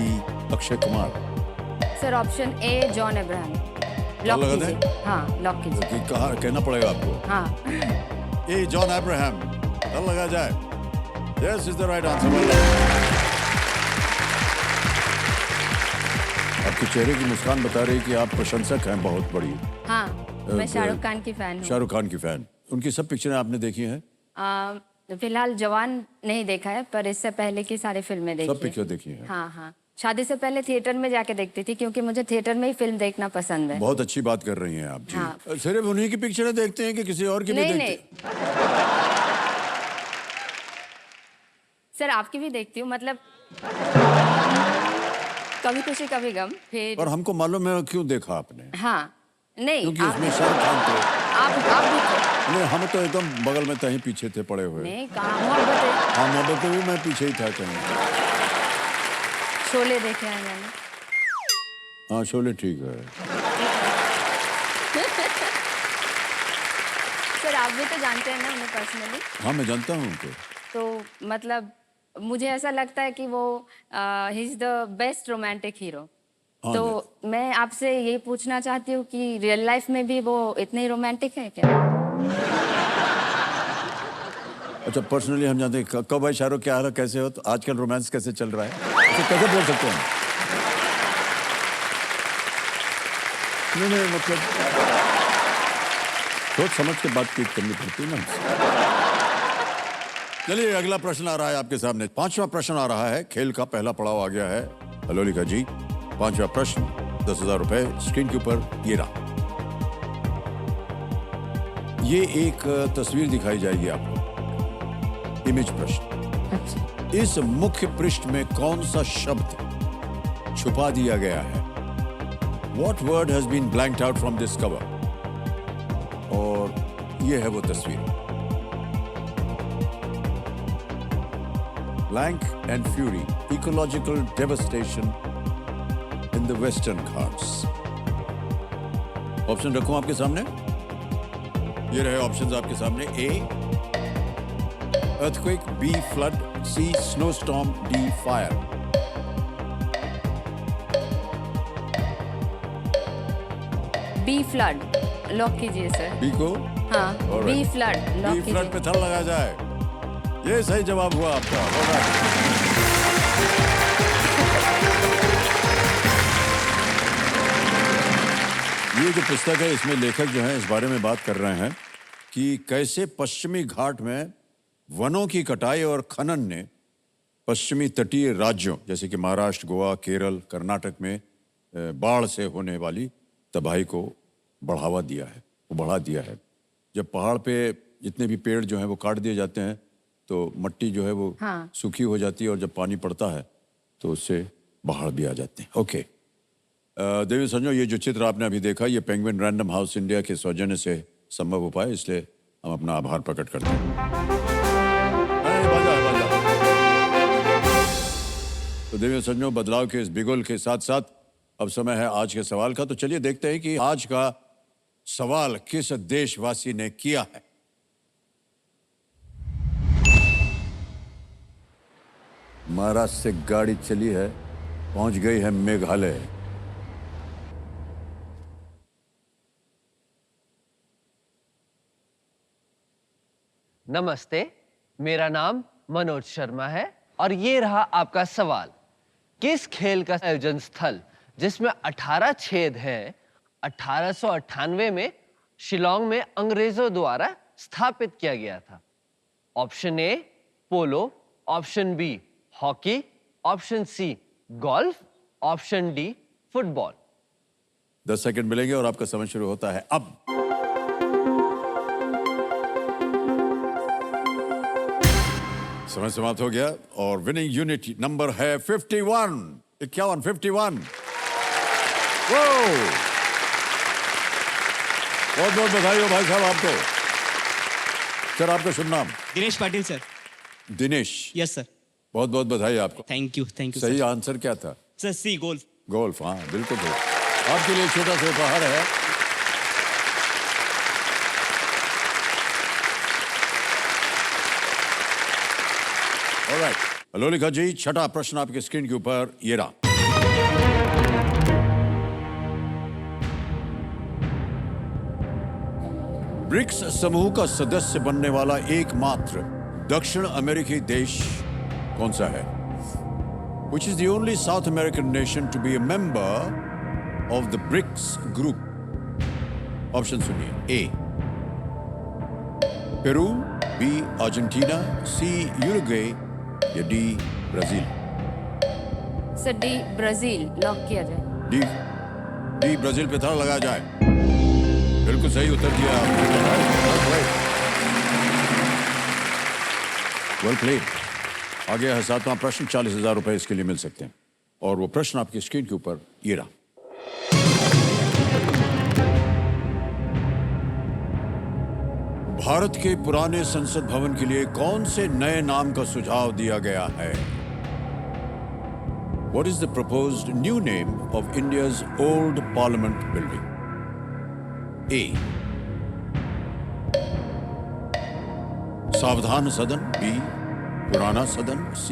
Akshay Kumar? Sir option A John Abraham lock लगा कीजिए। दें? हाँ लॉक कीजिए। कि कहा कहना पड़ेगा आपको। हाँ A. जॉन अब्राहम, ताला लगा जाए। Yes is the right answer. आपके चेहरे की मुस्कान बता रही कि आप प्रशंसक हैं बहुत बड़ी। हाँ, मैं शाहरुख खान की फैन हूँ। शाहरुख खान की फैन। उनकी सब पिक्चरें आपने देखी हैं? फिलहाल जवान नहीं देखा है, पर इससे पहले की सारी फिल्में देखी सब है। पिक्चर देखी हैं? हाँ हाँ, शादी से पहले थिएटर में जाके देखती थी, क्योंकि मुझे थिएटर में ही फिल्म देखना पसंद है। बहुत अच्छी बात कर रही हैं आप जी। हाँ। सिर्फ उन्हीं की पिक्चरें देखते हैं कि किसी और की भी नहीं देखते हैं? सर आपकी भी देखती हूँ, मतलब कभी खुशी कभी गम। फिर और हमको मालूम है क्यों देखा आपने, हाँ नहीं क्योंकि आप उसमें शाहरुख खान थे। आप भी थे। नहीं, हम तो एकदम बगल में कहीं पीछे थे पड़े हुए। नहीं कहाँ मोहब्बत है। हाँ, मोहब्बत में भी मैं पीछे ही था कहीं। शोले देखे हैं मैंने। हाँ, शोले ठीक है। सर आप भी तो जानते हैं ना उन्हें पर्सनली, हाँ, मैं जानता हूँ उनको। तो मतलब मुझे ऐसा लगता है कि वो he is the best romantic hero. हाँ, तो मैं आपसे ये पूछना चाहती हूँ कि रियल लाइफ में भी वो इतने रोमांटिक है क्या? अच्छा, पर्सनली हम जानते हैं कब भाई शाहरुख क्या हाल है, कैसे हो, तो आजकल रोमांस कैसे चल रहा है, तो कैसे बोल सकते हैं? नहीं, मतलब सोच समझ के बातचीत करनी पड़ती है ना। चलिए अगला प्रश्न आ रहा है आपके सामने। 5वां प्रश्न आ रहा है। खेल का पहला पड़ाव आ गया है अलोलिका जी। 5वां प्रश्न 10,000 रुपए स्क्रीन के ऊपर ये रहा। ये एक तस्वीर दिखाई जाएगी आपको। इमेज प्रश्न। अच्छा, इस मुख्य पृष्ठ में कौन सा शब्द छुपा दिया गया है? What word has been blanked out from this cover? और ये है वो तस्वीर। Blank and fury, ecological devastation in the Western Ghats. Option रखूं आपके सामने? ये रहे ऑप्शंस आपके सामने। A, earthquake, B, flood, C, snowstorm, D, fire. B flood lock कीजिए सर। B को? हाँ, Alright. B flood lock B, flood कीजिए। पे थल लगा जाए। ये सही जवाब हुआ आपका। Alright. ये जो पुस्तक है इसमें लेखक जो है इस बारे में बात कर रहे हैं कि कैसे पश्चिमी घाट में वनों की कटाई और खनन ने पश्चिमी तटीय राज्यों जैसे कि महाराष्ट्र, गोवा, केरल, कर्नाटक में बाढ़ से होने वाली तबाही को बढ़ावा दिया है, वो बढ़ा दिया है। जब पहाड़ पे जितने भी पेड़ जो हैं वो काट दिए जाते हैं तो मट्टी जो है वो हाँ। सूखी हो जाती है और जब पानी पड़ता है तो उससे बाढ़ भी आ जाते हैं। ओके देवी संजो, ये जो चित्र आपने अभी देखा ये पेंगुइन रैंडम हाउस इंडिया के सौजन्य से संभव हो पाए, इसलिए हम अपना आभार प्रकट करते हैं। तो देवी संजो, बदलाव के इस बिगुल के साथ साथ अब समय है आज के सवाल का। तो चलिए देखते हैं कि आज का सवाल किस देशवासी ने किया है। महाराष्ट्र से गाड़ी चली है, पहुंच गई है मेघालय। नमस्ते, मेरा नाम मनोज शर्मा है और ये रहा आपका सवाल। किस खेल का आयोजन स्थल जिसमें 18 छेद हैं 1898 में शिलोंग में अंग्रेजों द्वारा स्थापित किया गया था? Option A polo, option B hockey, option C golf, option D football. 10 second मिलेंगे और आपका समय शुरू होता है अब। समय समाप्त हो गया और विनिंग यूनिट नंबर है 51। 51। वो बहुत बहुत बधाई हो भाई साहब आपको। सर आपका शुभ नाम? Dinesh Patil sir. Dinesh, yes sir. बहुत बहुत बधाई आपको। थैंक यू सही सर। आंसर क्या था? सर सी गोल्फ। गोल्फ, हाँ बिल्कुल ठीक। आपके लिए छोटा सा उपहार है। ऑलराइट, लोलिका जी, छठा प्रश्न आपके स्क्रीन के ऊपर ये रहा। ब्रिक्स समूह का सदस्य बनने वाला एकमात्र दक्षिण अमेरिकी देश कौन सा है? Which is the only South American nation to be a member of the BRICS group? Option सुनिए। A Peru, B Argentina, C Uruguay या D Brazil. Sir D Brazil lock किया जाए। डी ब्राजील पे था लगाया जाए। बिल्कुल सही उत्तर दिया आपने। Well played. आगे है 7वां प्रश्न। 40,000 रुपए इसके लिए मिल सकते हैं और वो प्रश्न आपकी स्क्रीन के ऊपर ये रहा। भारत के पुराने संसद भवन के लिए कौन से नए नाम का सुझाव दिया गया है? What is the proposed new name of India's old parliament building? A सावधान सदन, B पुराना सदन, C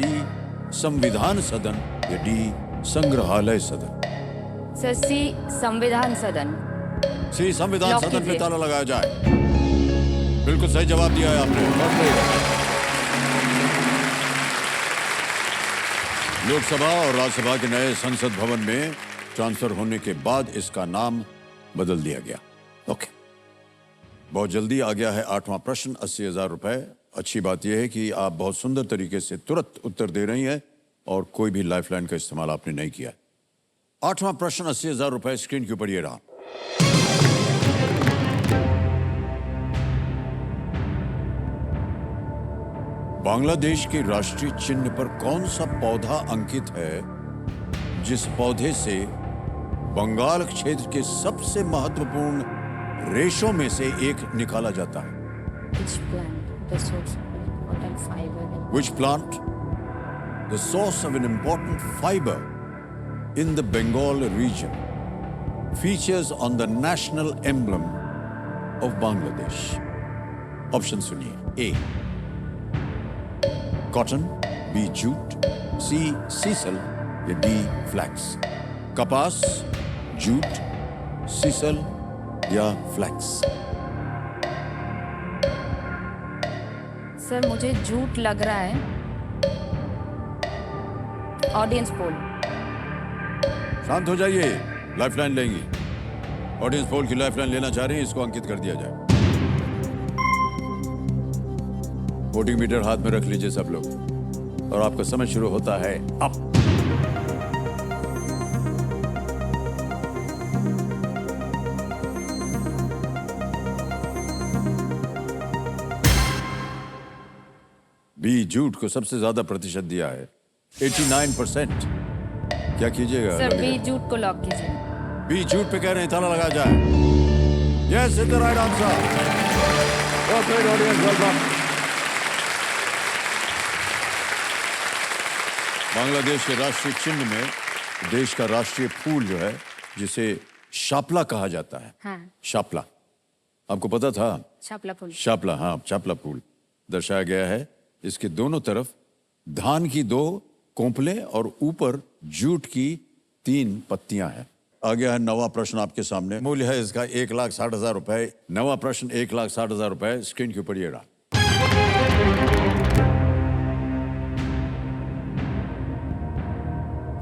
संविधान सदन या D संग्रहालय सदन। सर सी संविधान सदन। C संविधान लॉक सदन पे कीजिए। ताला लगाया जाए। बिल्कुल सही जवाब दिया है आपने। लोकसभा और राज्यसभा के नए संसद भवन में ट्रांसफर होने के बाद इसका नाम बदल दिया गया। ओके, बहुत जल्दी आ गया है 8वां प्रश्न। 80,000 रुपए। अच्छी बात यह है कि आप बहुत सुंदर तरीके से तुरंत उत्तर दे रही हैं और कोई भी लाइफलाइन का इस्तेमाल आपने नहीं किया। 8वां प्रश्न 80,000 रुपए स्क्रीन के ऊपर ये रहा। बांग्लादेश के राष्ट्रीय चिन्ह पर कौन सा पौधा अंकित है जिस पौधे से बंगाल क्षेत्र के सबसे महत्वपूर्ण रेशों में से एक निकाला जाता है? Which plant? The source of important fiber. Which plant? The source of an important fiber in the Bengal region features on the national emblem of Bangladesh. Option सुनिए. A. Cotton, B. Jute, C. Sisal, या D. Flax. कपास, jute, sisal या flex? Sir मुझे jute लग रहा है. Audience poll. शांत हो जाइए, लाइफलाइन लेंगी. ऑडियंस पोल की लाइफलाइन लेना चाह रहे हैं, इसको अंकित कर दिया जाए. वोटिंग मीटर हाथ में रख लीजिए सब लोग, और आपका समय शुरू होता है अब. बी जूट को सबसे ज्यादा प्रतिशत दिया है, 89%. क्या कीजिएगा? सर बी जूट को लॉक कीजिए. बी जूट पे कह रहे हैं, ताला लगा जाए. Yes, is the right answer. Okay audience, welcome. Bangladesh के राष्ट्रीय चिन्ह में देश का राष्ट्रीय फूल जो है, जिसे शापला कहा जाता है. हाँ. शापला, आपको पता था? शापला फूल. शापला, हाँ, शापला फूल दर्शाया गया है. इसके दोनों तरफ धान की 2 कोंपले और ऊपर जूट की 3 पत्तियां हैं. आ गया है नवा प्रश्न आपके सामने. मूल्य है इसका 1,60,000 रुपए. नवा प्रश्न 1,60,000 रुपए. स्क्रीन के ऊपर ये रहा.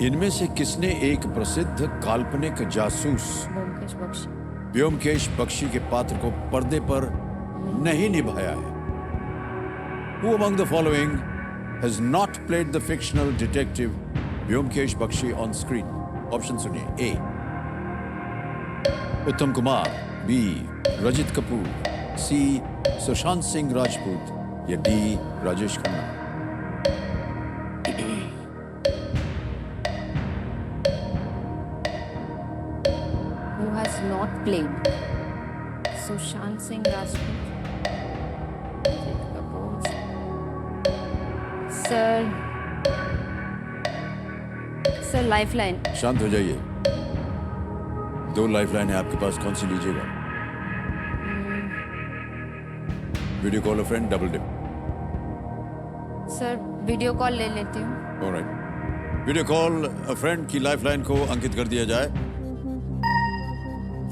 इनमें से किसने एक प्रसिद्ध काल्पनिक जासूस ब्योमकेश बख्शी. व्योमकेश बख्शी के पात्र को पर्दे पर नहीं निभाया है? Who among the following has not played the fictional detective Vyomkesh Bakshi on screen? Option सुनिए. A. उत्तम कुमार, B. रजित कपूर, C. सुशांत सिंह राजपूत, या D. Rajesh Khanna? Who has not played? Sushant Singh Rajput. Sir lifeline. शांत हो जाइए. 2 लाइफलाइन है आपके पास, कौन सी लीजिएगा? Video call a friend, double dip. Sir video call ले लेती हूँ. Alright, video call a friend की लाइफलाइन को अंकित कर दिया जाए.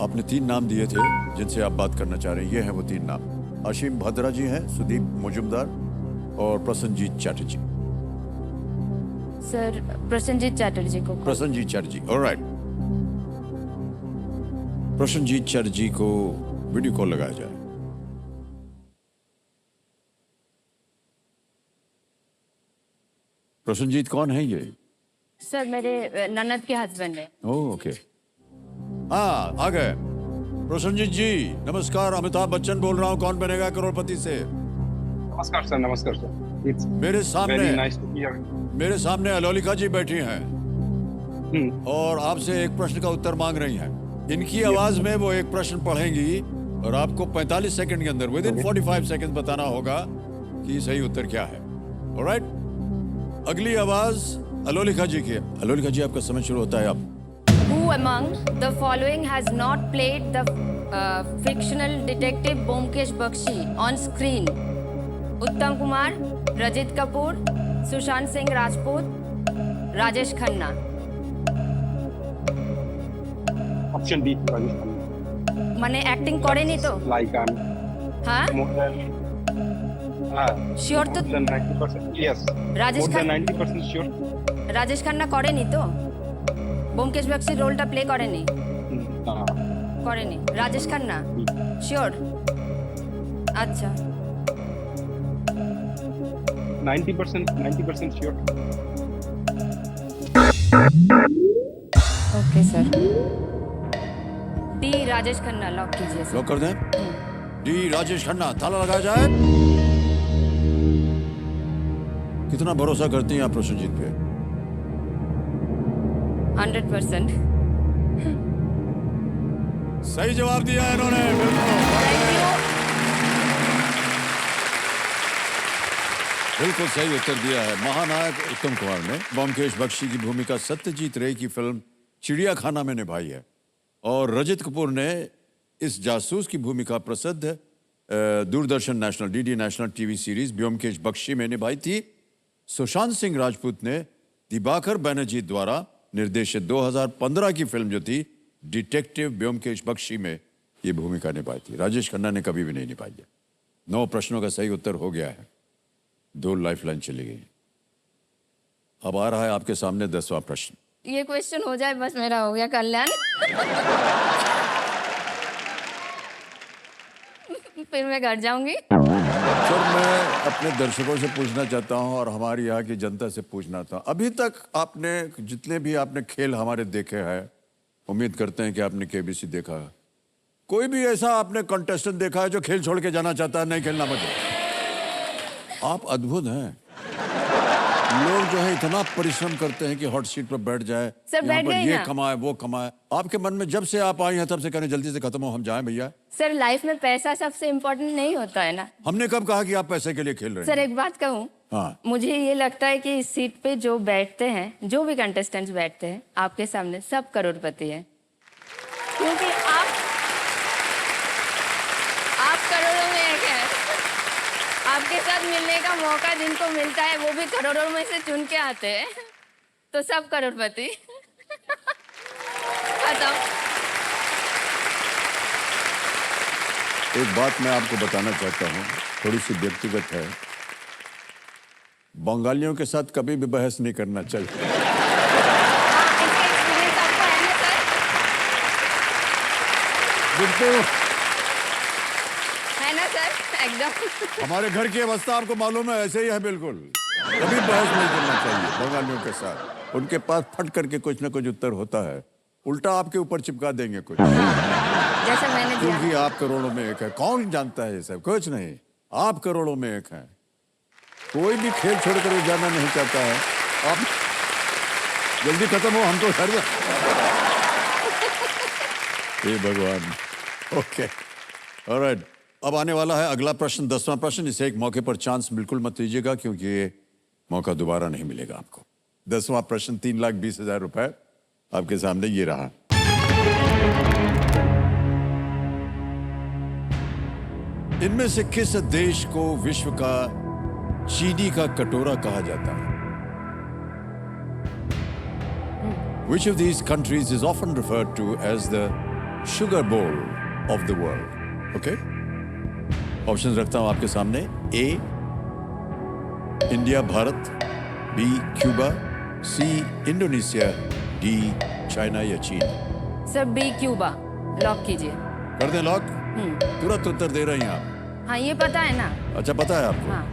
आपने 3 नाम दिए थे जिनसे आप बात करना चाह रहे हैं. ये हैं वो 3 नाम. असीम भद्रा जी हैं, सुदीप मुजुमदार और प्रसन्नजीत चैटर्जी. सर प्रसन्नजीत चैटर्जी को. प्रसन्नजीत चैटर्जी, ऑलराइट. प्रसन्नजीत चैटर्जी को वीडियो कॉल लगाया जाए. प्रसन्नजीत कौन है ये? सर मेरे ननद के हस्बैंड है. ओह, ओके. हाँ, आ गए. प्रसन्नजीत जी नमस्कार, अमिताभ बच्चन बोल रहा हूँ, कौन बनेगा करोड़पति से. नमस्कार सर. नमस्कार सर. It's मेरे सामने very nice to hear. मेरे सामने अलोलिका जी बैठी हैं और आपसे एक प्रश्न का उत्तर मांग रही हैं. इनकी आवाज में वो एक प्रश्न पढ़ेंगी और आपको 45 सेकंड के अंदर, विद इन 45 सेकंड बताना होगा कि सही उत्तर क्या है. ऑलराइट, अगली आवाज अलोलिका जी की. अलोलिका जी आपका समय शुरू होता है अब. Who among the following has not played the fictional detective Byomkesh Bakshi on screen? उत्तम कुमार, रजित कपूर, सुशांत सिंह राजपूत, राजेश खन्ना. Option D. राजेश खन्ना. माने एक्टिंग करे नहीं तो? Like हाँ? more than श्योर तो? more than 90%. Yes. Rajesh More than Khanna. 90% sure. Rajesh Khanna करे नहीं तो? ব্যোমকেশ বক্সি রোলটা প্লে করেনি? করেনি. রাজেশ খান্না শিওর? আচ্ছা 90% sure. Okay sir. D Rajesh Khanna lock कीजिए सर. लॉक कर दें. डी राजेश खन्ना, ताला लगाया जाए. कितना भरोसा करती हैं आप प्रसन्नजीत पे? 100%। सही जवाब दिया है इन्होंने, बिल्कुल बिल्कुल सही उत्तर दिया है। महानायक उत्तम कुमार ने ब्योमकेश बख्शी की भूमिका सत्यजीत रे की फिल्म चिड़ियाखाना में निभाई है और रजत कपूर ने इस जासूस की भूमिका प्रसिद्ध Doordarshan national DD national TV series Byomkesh Bakshi में निभाई थी। सुशांत सिंह राजपूत ने दिबाकर बैनर्जी द्वारा निर्देशित 2015 की फिल्म जो थी डिटेक्टिव ब्योमकेश बख्शी में ये भूमिका निभाई थी। राजेश खन्ना ने कभी भी नहीं निभाई है। 9 प्रश्नों का सही उत्तर हो गया है, 2 लाइफलाइन चली गई। अब आ रहा है आपके सामने 10वां प्रश्न। ये क्वेश्चन हो जाए बस मेरा हो गया कल्याण। फिर मैं घर जाऊंगी। सर मैं अपने दर्शकों से पूछना चाहता हूं और हमारी यहाँ की जनता से पूछना था, अभी तक आपने जितने भी आपने खेल हमारे देखे हैं, उम्मीद करते हैं कि आपने केबीसी देखा है, कोई भी ऐसा आपने कंटेस्टेंट देखा है जो खेल छोड़ के जाना चाहता है, नहीं खेलना मुझे? आप अद्भुत हैं। लोग जो है इतना परिश्रम करते हैं कि हॉट सीट पर बैठ जाए, सर, यहाँ बैठ पर गई ये ना। कमाए वो कमाए। आपके मन में जब से आप आई हैं तब से कहने जल्दी से खत्म हो, हम जाएं भैया। सर लाइफ में पैसा सबसे इम्पोर्टेंट नहीं होता है ना। हमने कब कहा कि आप पैसे के लिए खेल रहे सर हैं? एक बात कहूँ, हाँ। मुझे ये लगता है कि इस सीट पे जो बैठते हैं, जो भी कंटेस्टेंट्स बैठते हैं आपके सामने, सब करोड़पति हैं, क्योंकि आप करोड़ों में एक हैं। आपके साथ मिलने का मौका जिनको मिलता है वो भी करोड़ों में से चुन के आते हैं, तो सब करोड़पति। खत्म। एक बात मैं आपको बताना चाहता हूँ, थोड़ी सी व्यक्तिगत है। बंगालियों के साथ कभी भी बहस नहीं करना चाहिए। इसका एक्सपीरियंस आपको है ना सर? बिल्कुल। है ना सर? एकदम। हमारे घर की अवस्था आपको मालूम है, ऐसे ही है बिल्कुल। कभी बहस नहीं करना चाहिए बंगालियों के साथ। उनके पास फट करके कुछ ना कुछ उत्तर होता है, उल्टा आपके ऊपर चिपका देंगे कुछ। जैसा मैंने दिया। क्योंकि आप करोड़ों में एक है। कौन जानता है ये सब? कुछ नहीं, आप करोड़ों में एक हैं। कोई भी खेल छोड़कर जाना नहीं चाहता है। आप जल्दी खत्म हो, हम तो घर में। हे भगवान। Okay, alright. अब आने वाला है अगला प्रश्न, 10वां प्रश्न। इसे एक मौके पर चांस बिल्कुल मत लीजिएगा क्योंकि ये मौका दोबारा नहीं मिलेगा आपको। 10वां प्रश्न 3,20,000 रुपए आपके सामने ये रहा। इनमें से किस देश को विश्व का चीनी का कटोरा कहा जाता है? Which of these countries is often referred to as the sugar bowl of the world? Okay? Option रखता हूं आपके सामने। A India Bharat, B Cuba, C Indonesia, D China या चीन। सर बी क्यूबा लॉक कीजिए। कर दें लॉक? तुरंत उत्तर दे रही हैं आप? हाँ ये पता है ना। अच्छा पता है आपको? हाँ।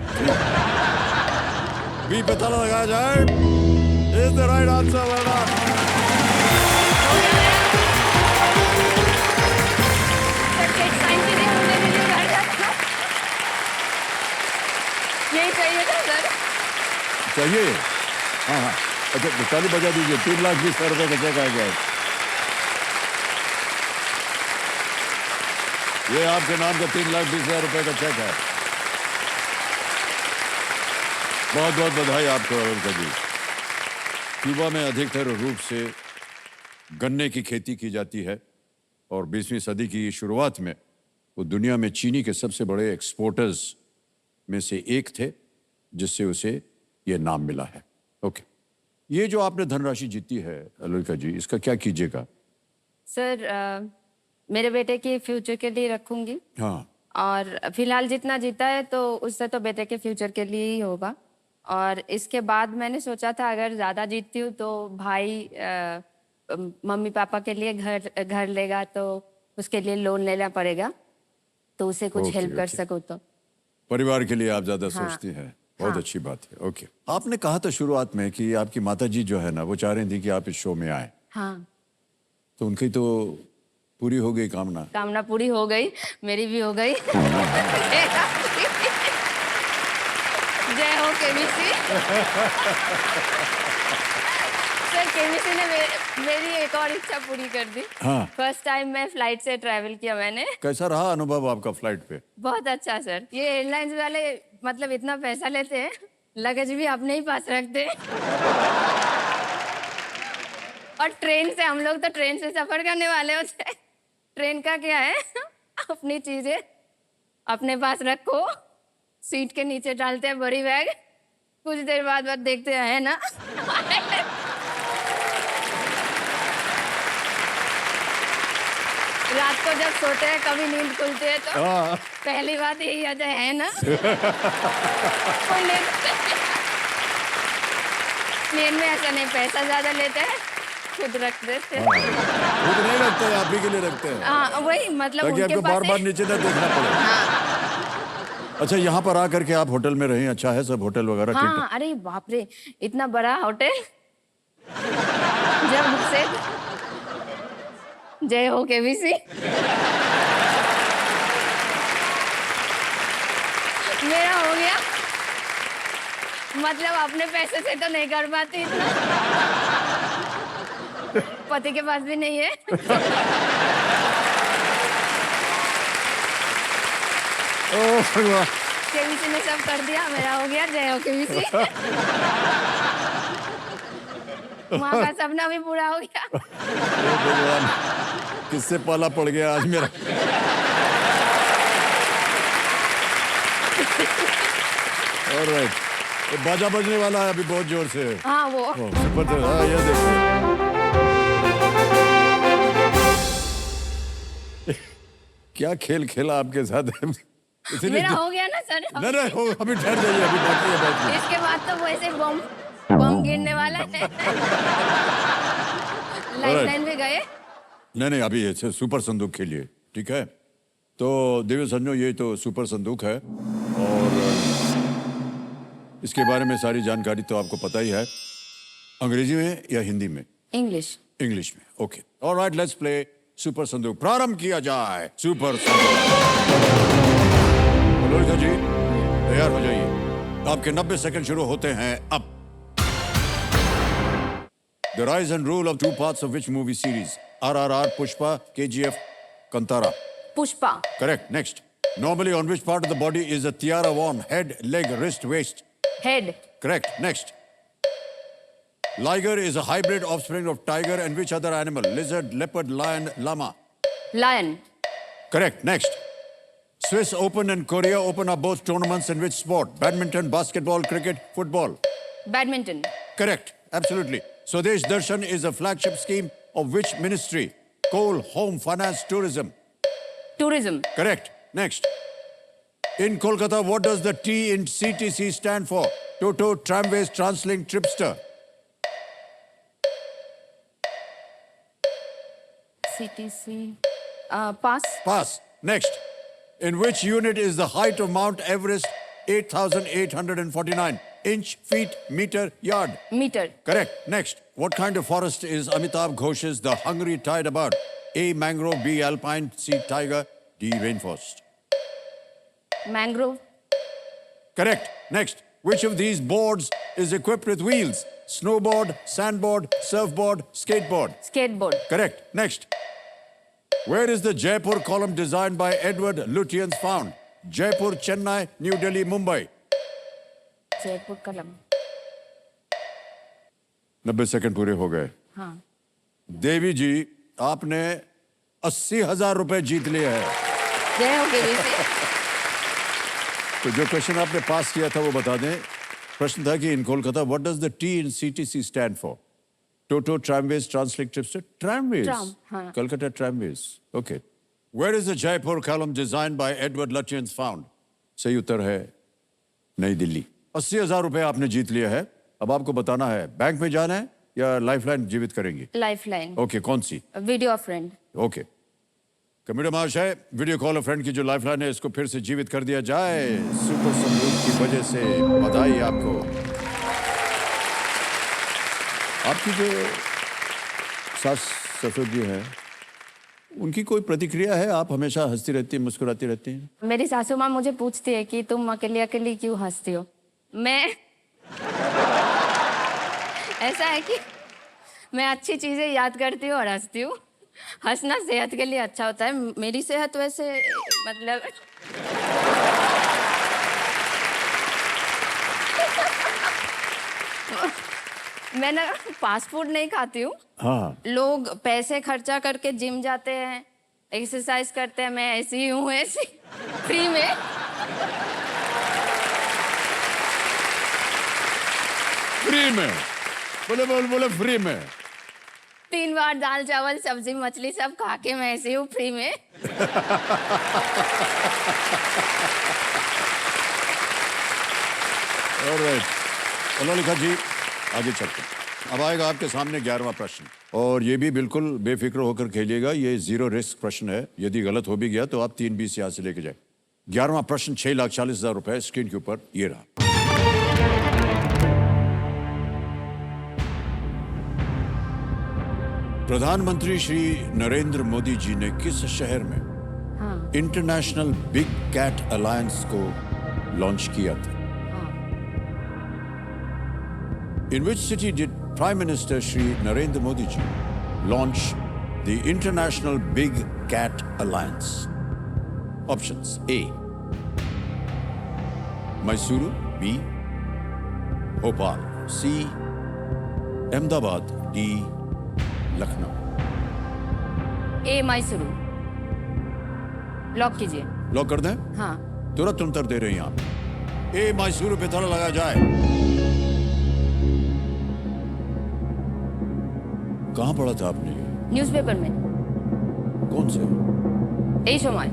बी पता लगाया जाए। Is the right answer, well done. Sir check sign कीजिए, मुझे भी नहीं बैठ जाता। यही चाहिए था सर। चाहिए? हाँ हाँ। अच्छा ताली बजा दीजिए। 3,20,000 रुपए का चेक आ गया है। ये आपके नाम का 3,20,000 रुपए का चेक है। बहुत बहुत बधाई आपको अरुण जी। क्यूबा में अधिकतर रूप से गन्ने की खेती की जाती है और 20वीं सदी की शुरुआत में वो दुनिया में चीनी के सबसे बड़े एक्सपोर्टर्स में से एक थे, जिससे उसे ये नाम मिला है। ओके, ये जो आपने धनराशि जीती है अलविका जी, इसका क्या कीजिएगा? सर मेरे बेटे के फ्यूचर के लिए रखूंगी। हाँ। और फिलहाल जितना जीता है तो उससे तो बेटे के फ्यूचर के लिए ही होगा। और इसके बाद मैंने सोचा था अगर ज़्यादा जीतती हूँ तो भाई मम्मी पापा के लिए घर लेगा, तो उसके लिए लोन लेना पड़ेगा, तो उसे कुछ ओके, हेल्प कर ओके। सकूँ तो। परिवार के लिए आप ज्यादा हाँ। सोचती हैं, बहुत हाँ। अच्छी बात है। ओके, आपने कहा था शुरुआत में कि आपकी माताजी जो है ना, वो चाह रही थी कि आप इस शो में आए, हाँ, तो उनकी तो पूरी हो गई कामना। कामना पूरी हो गई, मेरी भी हो गई। जय हो केबीसी। सर केबीसी ने मेरी एक और इच्छा पूरी कर दी। हाँ। फर्स्ट टाइम मैं फ्लाइट से ट्रैवल किया मैंने। कैसा रहा अनुभव आपका फ्लाइट पे? बहुत अच्छा सर। ये एयरलाइंस वाले मतलब इतना पैसा लेते हैं, लगेज भी अपने ही पास रखते हैं। और ट्रेन से, हम लोग तो ट्रेन से सफर करने वाले होते हैं। ट्रेन का क्या है, अपनी चीजें अपने पास रखो, सीट के नीचे डालते हैं बड़ी बैग, कुछ देर बाद देखते हैं, है ना। रात को जब सोते हैं कभी नींद खुलती है तो हाँ। पहली बात यही आता है ना। कोई नहीं, प्लेन में ऐसा नहीं, पैसा ज्यादा लेते हैं, खुद रख देते हैं। खुद नहीं रखते हैं, आप ही के लिए रखते हैं, हाँ वही मतलब ताकि उनके आपको पास बार बार नीचे ना देखना पड़े। हाँ अच्छा, यहाँ पर आकर के आप होटल में रहे, अच्छा है सब होटल वगैरह? ठीक हाँ, अरे बाप रे, इतना बड़ा होटल। जब से जय हो केबीसी। मेरा हो गया, मतलब अपने पैसे से तो नहीं कर पाती इतना, पति के पास भी नहीं है। ओह भगवान। केबीसी ने सब कर दिया, मेरा हो गया, जय हो केबीसी। माँ का सपना भी पूरा हो गया। ओ भगवान, किससे पाला पड़ गया आज मेरा। ऑलराइट, बाजा बजने वाला है अभी बहुत जोर से। हाँ वो सुपर तो, हाँ ये देखिए। क्या खेल खेला आपके साथ। मेरा हो गया ना सर। नहीं नहीं, हो अभी ठहर जाइए, अभी बाकी है बाकी। इसके बाद तो वैसे बम गिरने वाला है। लाइफलाइन पे गए। नहीं नहीं, अभी ऐसे सुपर संदूक खेलिए, ठीक है? तो दिव्य संजो, ये तो सुपर संदूक है और इसके बारे में सारी जानकारी तो आपको पता ही है। अंग्रेजी में या हिंदी में? इंग्लिश। इंग्लिश में, okay. Alright, let's play super संदूक। प्रारंभ किया जाए। सुपर संदूक। लोलिता जी तैयार हो जाइए, आपके 90 सेकंड शुरू होते हैं अब। The rise and rule of two parts of which movie series? RRR, Pushpa, KGF, Kantara. Pushpa. Correct. Next. Normally, on which part of the body is a tiara worn? Head, leg, wrist, waist. Head. Correct. Next. Liger is a hybrid offspring of tiger and which other animal? Lizard, leopard, lion, llama. Lion. Correct. Next. Swiss Open and Korea Open are both tournaments in which sport? Badminton, basketball, cricket, football. Badminton. Correct. Absolutely. Swadesh Darshan is a flagship scheme of which ministry? Coal, home, finance, tourism. Tourism. Correct. Next. In Kolkata, what does the T in CTC stand for? Toto, Tramways, Translink, Tripster. CTC। Pass. Pass. Next. In which unit is the height of Mount Everest 8,849? Inch, feet, meter, yard. Metre. Correct. Next. What kind of forest is Amitabh Ghosh's The Hungry Tide about? A. Mangrove, B. Alpine, C. Tiger, D. Rainforest. Mangrove. Correct. Next. Which of these boards is equipped with wheels? Snowboard, sandboard, surfboard, skateboard. Skateboard. Correct. Next. Where is the Jaipur column designed by Edward Lutyens found? Jaipur, Chennai, New Delhi, Mumbai. Jaipur कलम। 90 second पूरे हो गए। हाँ। देवी जी, आपने 80,000 रुपए जीत लिए हैं। जय हो केबीसी। तो जो क्वेश्चन आपने पास किया था वो बता दें। प्रश्न था कि in Kolkata what does the T in CTC stand for? Toto, tramways, Translink, Tripster. Tramways. हाँ। Calcutta tramways, okay. Where is the Jaipur column design by Edward Lutyens found? सही उत्तर है नई दिल्ली। 80,000 रुपए आपने जीत लिया है। अब आपको बताना है बैंक में जाना है या लाइफलाइन जीवित करेंगी? लाइफलाइन। ओके, कौन सी? Video friend. ओके। कंप्यूटर महाशय, वीडियो कॉल फ्रेंड की जो लाइफलाइन है इसको फिर से जीवित कर दिया जाए सुपर संदूक की वजह से। बधाई आपको। आपकी जो सास ससुर जी हैं उनकी कोई प्रतिक्रिया है? आप हमेशा हंसती रहती हैं, मुस्कुराती रहती हैं? मेरी सासू माँ मुझे पूछती है कि तुम अकेली अकेली क्यों हंसती हो, मैं ऐसा है कि मैं अच्छी चीज़ें याद करती हूँ और हंसती हूँ। हंसना सेहत के लिए अच्छा होता है। मेरी सेहत वैसे मतलब मैं ना फास्ट फूड नहीं खाती हूँ। हाँ लोग पैसे खर्चा करके जिम जाते हैं, एक्सरसाइज करते हैं, मैं ऐसी ही हूँ, ऐसी फ्री में। फ्री में बोले बोले बोले फ्री में 3 बार दाल चावल सब्जी मछली सब खा के मैं ऐसी हूँ फ्री में। ऑलराइट चलो लिखा जी आगे चलते हैं। अब आएगा आपके सामने 11वां प्रश्न और ये भी बिल्कुल बेफिक्र होकर खेलिएगा। ये 0 रिस्क प्रश्न है। यदि गलत हो भी गया तो आप 3-20 यहाँ से लेके जाए। 11वां प्रश्न 6,40,000 रुपए स्क्रीन के ऊपर ये रहा। प्रधानमंत्री श्री नरेंद्र मोदी जी ने किस शहर में इंटरनेशनल बिग कैट अलायंस को लॉन्च किया था? In which city did Prime Minister Shri Narendra Modi ji launch the International Big Cat Alliance? Options: A. Mysuru, B. Bhopal, C. Ahmedabad, D. Lucknow. A Mysuru lock कीजिए। Lock कर दें? हाँ। तुरंत उत्तर दे रही हैं आप। ए मैसूरू पे ताला लगा जाए। कहाँ पढ़ा था आपने ये? न्यूज़पेपर में। कौन से? এই সময়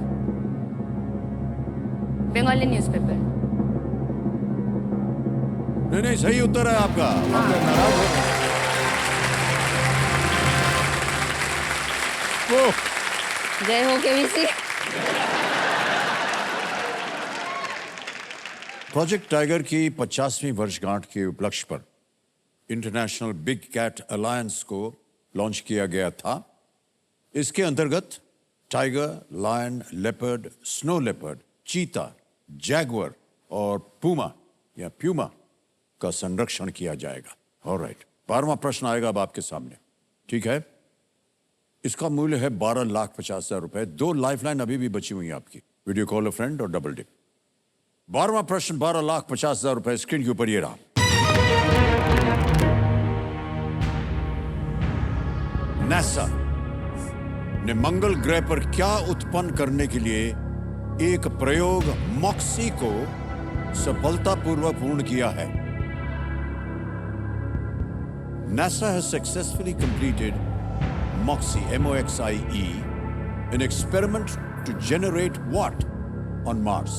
बंगाली न्यूज़पेपर। नहीं नहीं सही उत्तर है आपका। आप नाराज हो? ओह, जय हो केवीसी। प्रोजेक्ट टाइगर की 50वीं वर्षगांठ के उपलक्ष्य पर इंटरनेशनल बिग कैट अलायंस को लॉन्च किया गया था। इसके अंतर्गत tiger, lion, leopard, snow leopard, चीता, जैगवर और पूमा या प्यूमा का संरक्षण किया जाएगा। ऑलराइट 12वां प्रश्न आएगा अब आपके सामने। ठीक है, इसका मूल्य है 12,50,000 रुपए। 2 लाइफलाइन अभी भी बची हुई है आपकी, वीडियो कॉल अ फ्रेंड और डबल डिप। 12वां प्रश्न 12,50,000 रुपए स्क्रीन के ऊपर ये रहा। नासा ने मंगल ग्रह पर क्या उत्पन्न करने के लिए एक प्रयोग मॉक्सी को सफलतापूर्वक पूर्ण किया है? NASA has successfully completed MOXIE, M-O-X-I-E, an experiment to generate what on Mars?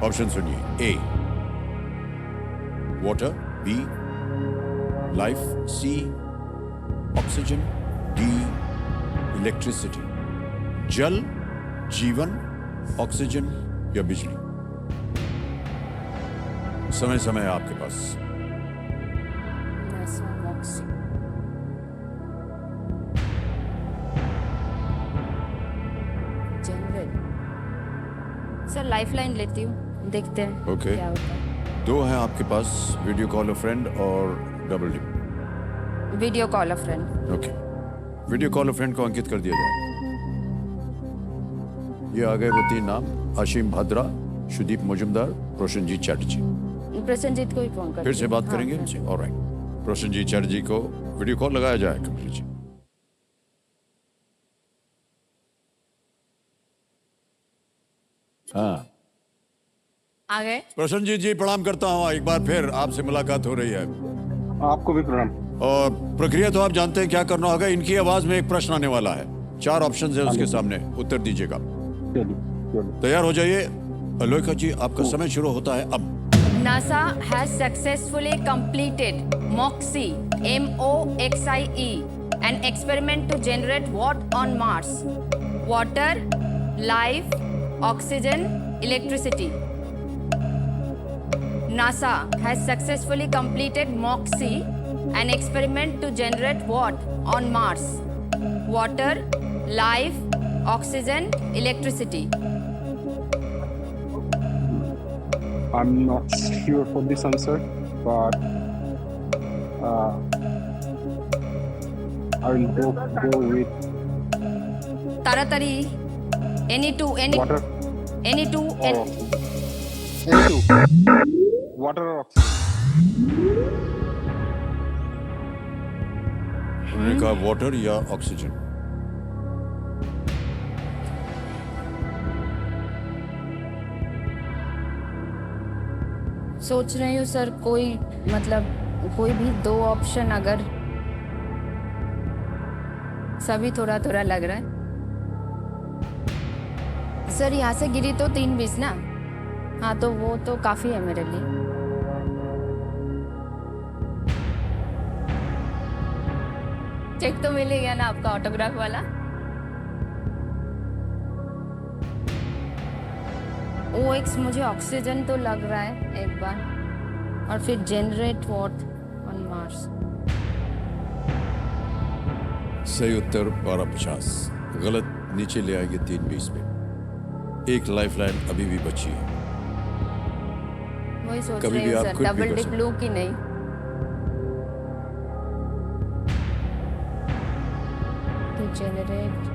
Option सुनिए। A. Water, B. Life, C. Oxygen, D. Electricity. जल, जीवन, ऑक्सीजन या बिजली? समय समय आपके पास। सर लाइफलाइन लेती हूँ, देखते हैं ओके। क्या होता है। 2 हैं आपके पास, वीडियो कॉल अ फ्रेंड और double dip. Video call a friend. Okay, video call a friend को अंकित कर दिया जाए। ये आ गए वो 3 नाम: आशिम भाद्रा, सुदीप मजुमदार, प्रोशनजीत चैटर्जी। प्रसन्नजीत को ही फोन कर। फिर से बात करेंगे इनसे। ऑलराइट, प्रोशनजीत चैटर्जी को वीडियो कॉल लगाया जाए। कंप्लीट जी। हाँ आ गए। प्रसन्नजीत जी प्रणाम करता हूँ। एक बार फिर आपसे मुलाकात हो रही है आपको भी प्रणाम। और प्रक्रिया तो आप जानते हैं क्या करना होगा। इनकी आवाज में एक प्रश्न आने वाला है, 4 ऑप्शन है उसके सामने, उत्तर दीजिएगा। तैयार हो जाइए। अलोका जी आपका समय शुरू होता है अब। NASA has successfully completed MOXIE, M-O-X-I-E, an experiment to generate what on Mars? Water, life, oxygen, electricity. NASA has successfully completed MOXIE, an experiment to generate what on Mars? Water, life, oxygen, electricity. I'm not sure for this answer, but I will go with তাড়াতাড়ি any two water or any oxygen. Any two. Water or oxygen. उन्होंने कहा water या oxygen. सोच रही हूँ sir, कोई मतलब कोई भी दो ऑप्शन, अगर सभी थोड़ा थोड़ा लग रहा है सर। यहाँ से गिरी तो 3-20 ना, हाँ तो वो तो काफी है मेरे लिए। चेक तो मिल गया ना आपका ऑटोग्राफ वाला? OX मुझे ऑक्सीजन तो लग रहा है एक बार, और फिर जेनरेट वॉट ऑन मार्स। सही उत्तर 1250, गलत नीचे ले आएंगे 320 पे। एक लाइफलाइन अभी भी बची है। वही सोच कभी रही भी हूँ आप सर, quit भी डबल कर डिप सकते लूं कि नहीं। तो जेनरेट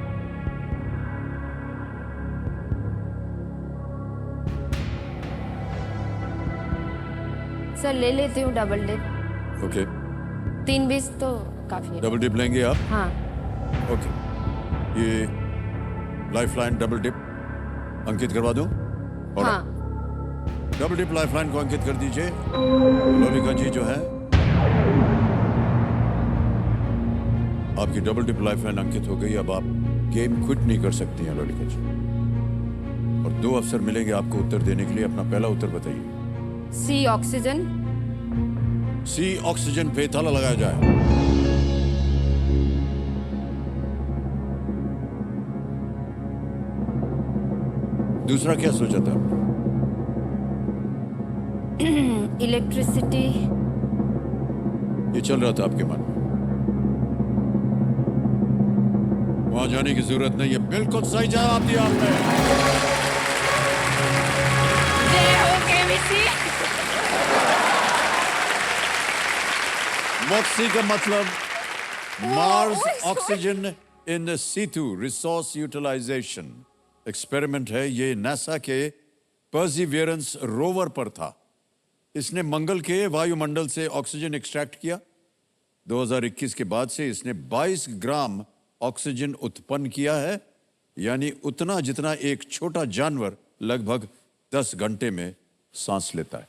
सर ले लेती हूँ डबल डिप। ओके, 3-20 तो काफी है। डबल डिप लेंगे आप? हाँ ओके, ये लाइफलाइन डबल डिप अंकित करवा दूं? और हाँ डबल डिप लाइफलाइन को अंकित कर दीजिए। लोलिका जी जो है, आपकी डबल डिप लाइफलाइन अंकित हो गई। अब आप गेम क्विट नहीं कर सकती हैं लोलिका जी, और 2 अवसर मिलेंगे आपको उत्तर देने के लिए। अपना पहला उत्तर बताइए। सी ऑक्सीजन। सी ऑक्सीजन पे ताला लगाया जाए। दूसरा क्या सोचा था? इलेक्ट्रिसिटी। ये चल रहा था आपके मन में? वहां जाने की जरूरत नहीं है, बिल्कुल सही जवाब दिया आपने। जय हो केमिस्ट्री। मॉक्सी का मतलब Mars oxygen in the situ resource utilization experiment है। ये नासा के पर्सिवियरेंस रोवर पर था। इसने मंगल के वायुमंडल से ऑक्सीजन एक्सट्रैक्ट किया। 2021 के बाद से इसने 22 ग्राम ऑक्सीजन उत्पन्न किया है, यानी उतना जितना एक छोटा जानवर लगभग 10 घंटे में सांस लेता है।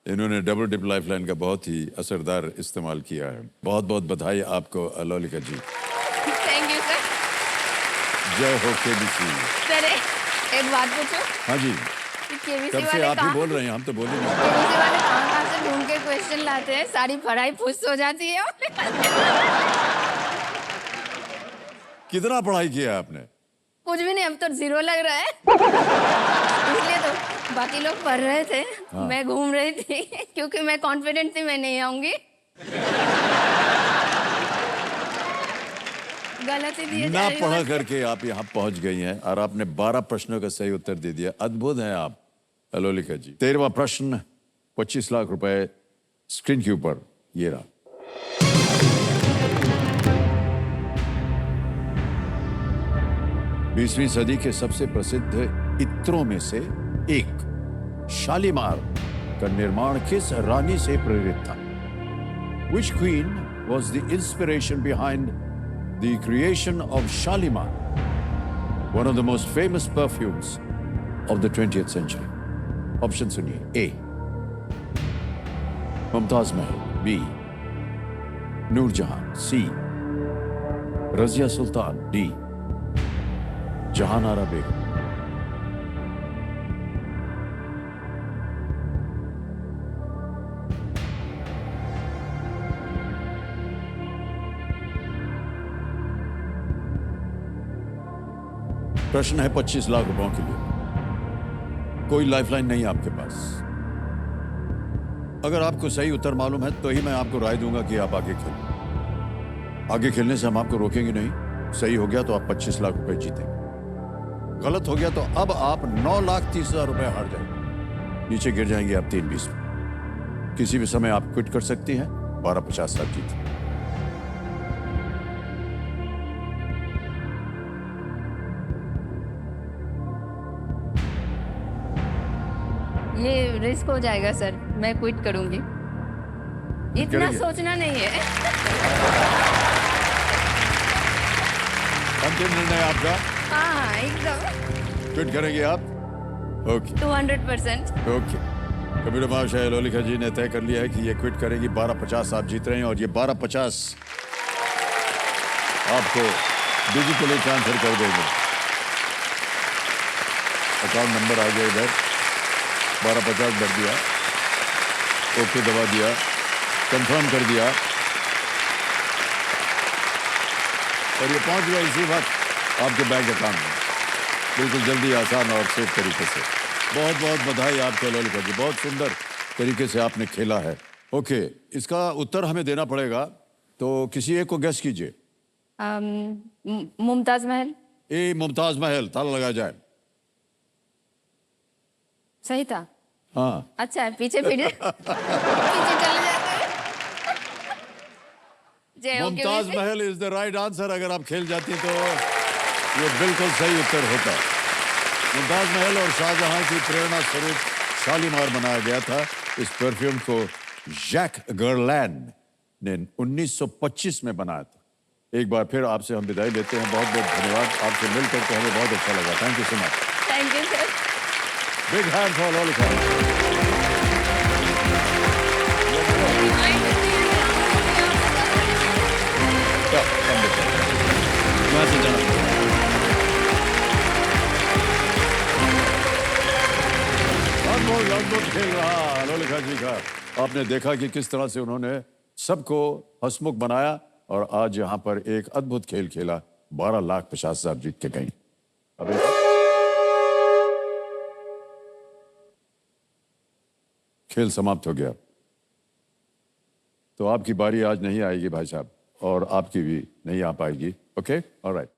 इन्होंने डबल डिप लाइफलाइन का बहुत ही असरदार इस्तेमाल किया है। बहुत बहुत बधाई आपको Lolika ji. Thank you sir. जय हो केबीसी। सर एक बात पूछो, हाँ जी, केबीसी कब से वाले आप ही कहाँ बोल रहे हैं, हम तो बोले नहीं। केबीसी वाले कहाँ से ढूंढ के क्वेश्चन लाते हैं? सारी पढ़ाई फुस हो जाती है। कितना पढ़ाई किया आपने? कुछ भी नहीं, अब तो 0 लग रहा है। इसलिए तो बाकी लोग पढ़ रहे थे, मैं घूम रही थी क्योंकि मैं कॉन्फिडेंट थी मैं नहीं आऊंगी। गलत ही दिए ना जा रही पढ़ा हूँ। करके आप यहाँ पहुंच गई हैं और आपने 12 प्रश्नों का सही उत्तर दे दिया। अद्भुत हैं आप लोलिका जी। 13वां प्रश्न 25 लाख रुपए स्क्रीन के ऊपर ये रहा। बीसवीं सदी के सबसे प्रसिद्ध इत्रों में से एक शालीमार का निर्माण किस रानी से प्रेरित था? Which queen was the inspiration behind the creation of Shalimar, one of the most famous perfumes of the 20th century? Option सुनिए। A. Mumtaz Mahal. B. Noor Jahan. C. Razia Sultan. D. Jahanara बेगम। प्रश्न है 25 लाख रुपयों के लिए। कोई लाइफलाइन नहीं है आपके पास। अगर आपको सही उत्तर मालूम है तो ही मैं आपको राय दूंगा कि आप आगे खेलें। आगे खेलने से हम आपको रोकेंगे नहीं। सही हो गया तो आप 25 लाख रुपए जीतेंगे, गलत हो गया तो अब आप 9,30,000 रुपए हार जाएंगे, नीचे गिर जाएंगे आप 3,20 में। किसी भी समय आप क्विट कर सकती हैं, 12,50 आप जीते। ये रिस्क हो जाएगा सर, मैं क्विट करूंगी। इतना करेंगे? सोचना नहीं है। अंतिम निर्णय आपका, हाँ एकदम क्विट करेंगे आप? ओके 200%। ओके, कंप्यूटर महाशय लोलिका जी ने तय कर लिया है कि ये क्विट करेगी। 12,50 आप जीत रहे हैं और ये 12,50 आपको डिजिटली ट्रांसफर कर देंगे। अकाउंट नंबर आ गया इधर, 12,50 भर दिया, ओके दबा दिया, कंफर्म कर दिया और ये पहुंच गया इसी वक्त आपके बैंक अकाउंट में, बिल्कुल जल्दी, आसान और सेफ तरीके से। बहुत बहुत बधाई आपको लोलिका जी, बहुत सुंदर तरीके से आपने खेला है। ओके, इसका उत्तर हमें देना पड़ेगा, तो किसी एक को गेस कीजिए। मुमताज महल। ए मुमताज महल, ताला लगा जाए। सही था। हाँ, अच्छा पीछे पीछे पीछे चले जाते हैं। जय हो मुमताज क्योंकि- महल इज द राइट आंसर। अगर आप खेल जाती तो ये बिल्कुल सही उत्तर होता। मुमताज महल और शाहजहां की प्रेरणा स्वरूप शालीमार बनाया गया था। इस परफ्यूम को जैक गर्लैंड ने 1925 में बनाया था। एक बार फिर आपसे हम विदाई लेते हैं, बहुत बहुत धन्यवाद। आपसे मिलकर के हमें बहुत अच्छा लगा। Thank you so much. Thank you sir. Big hand for Lolika. वहाँ से जाना। अद्भुत खेल रहा लोलिका जी का। आपने देखा कि किस तरह से उन्होंने सबको हंसमुख बनाया और आज यहाँ पर एक अद्भुत खेल खेला। 12,50,000 जीत के गई। अब खेल समाप्त हो गया, तो आपकी बारी आज नहीं आएगी भाई साहब, और आपकी भी नहीं आ पाएगी। Okay, alright.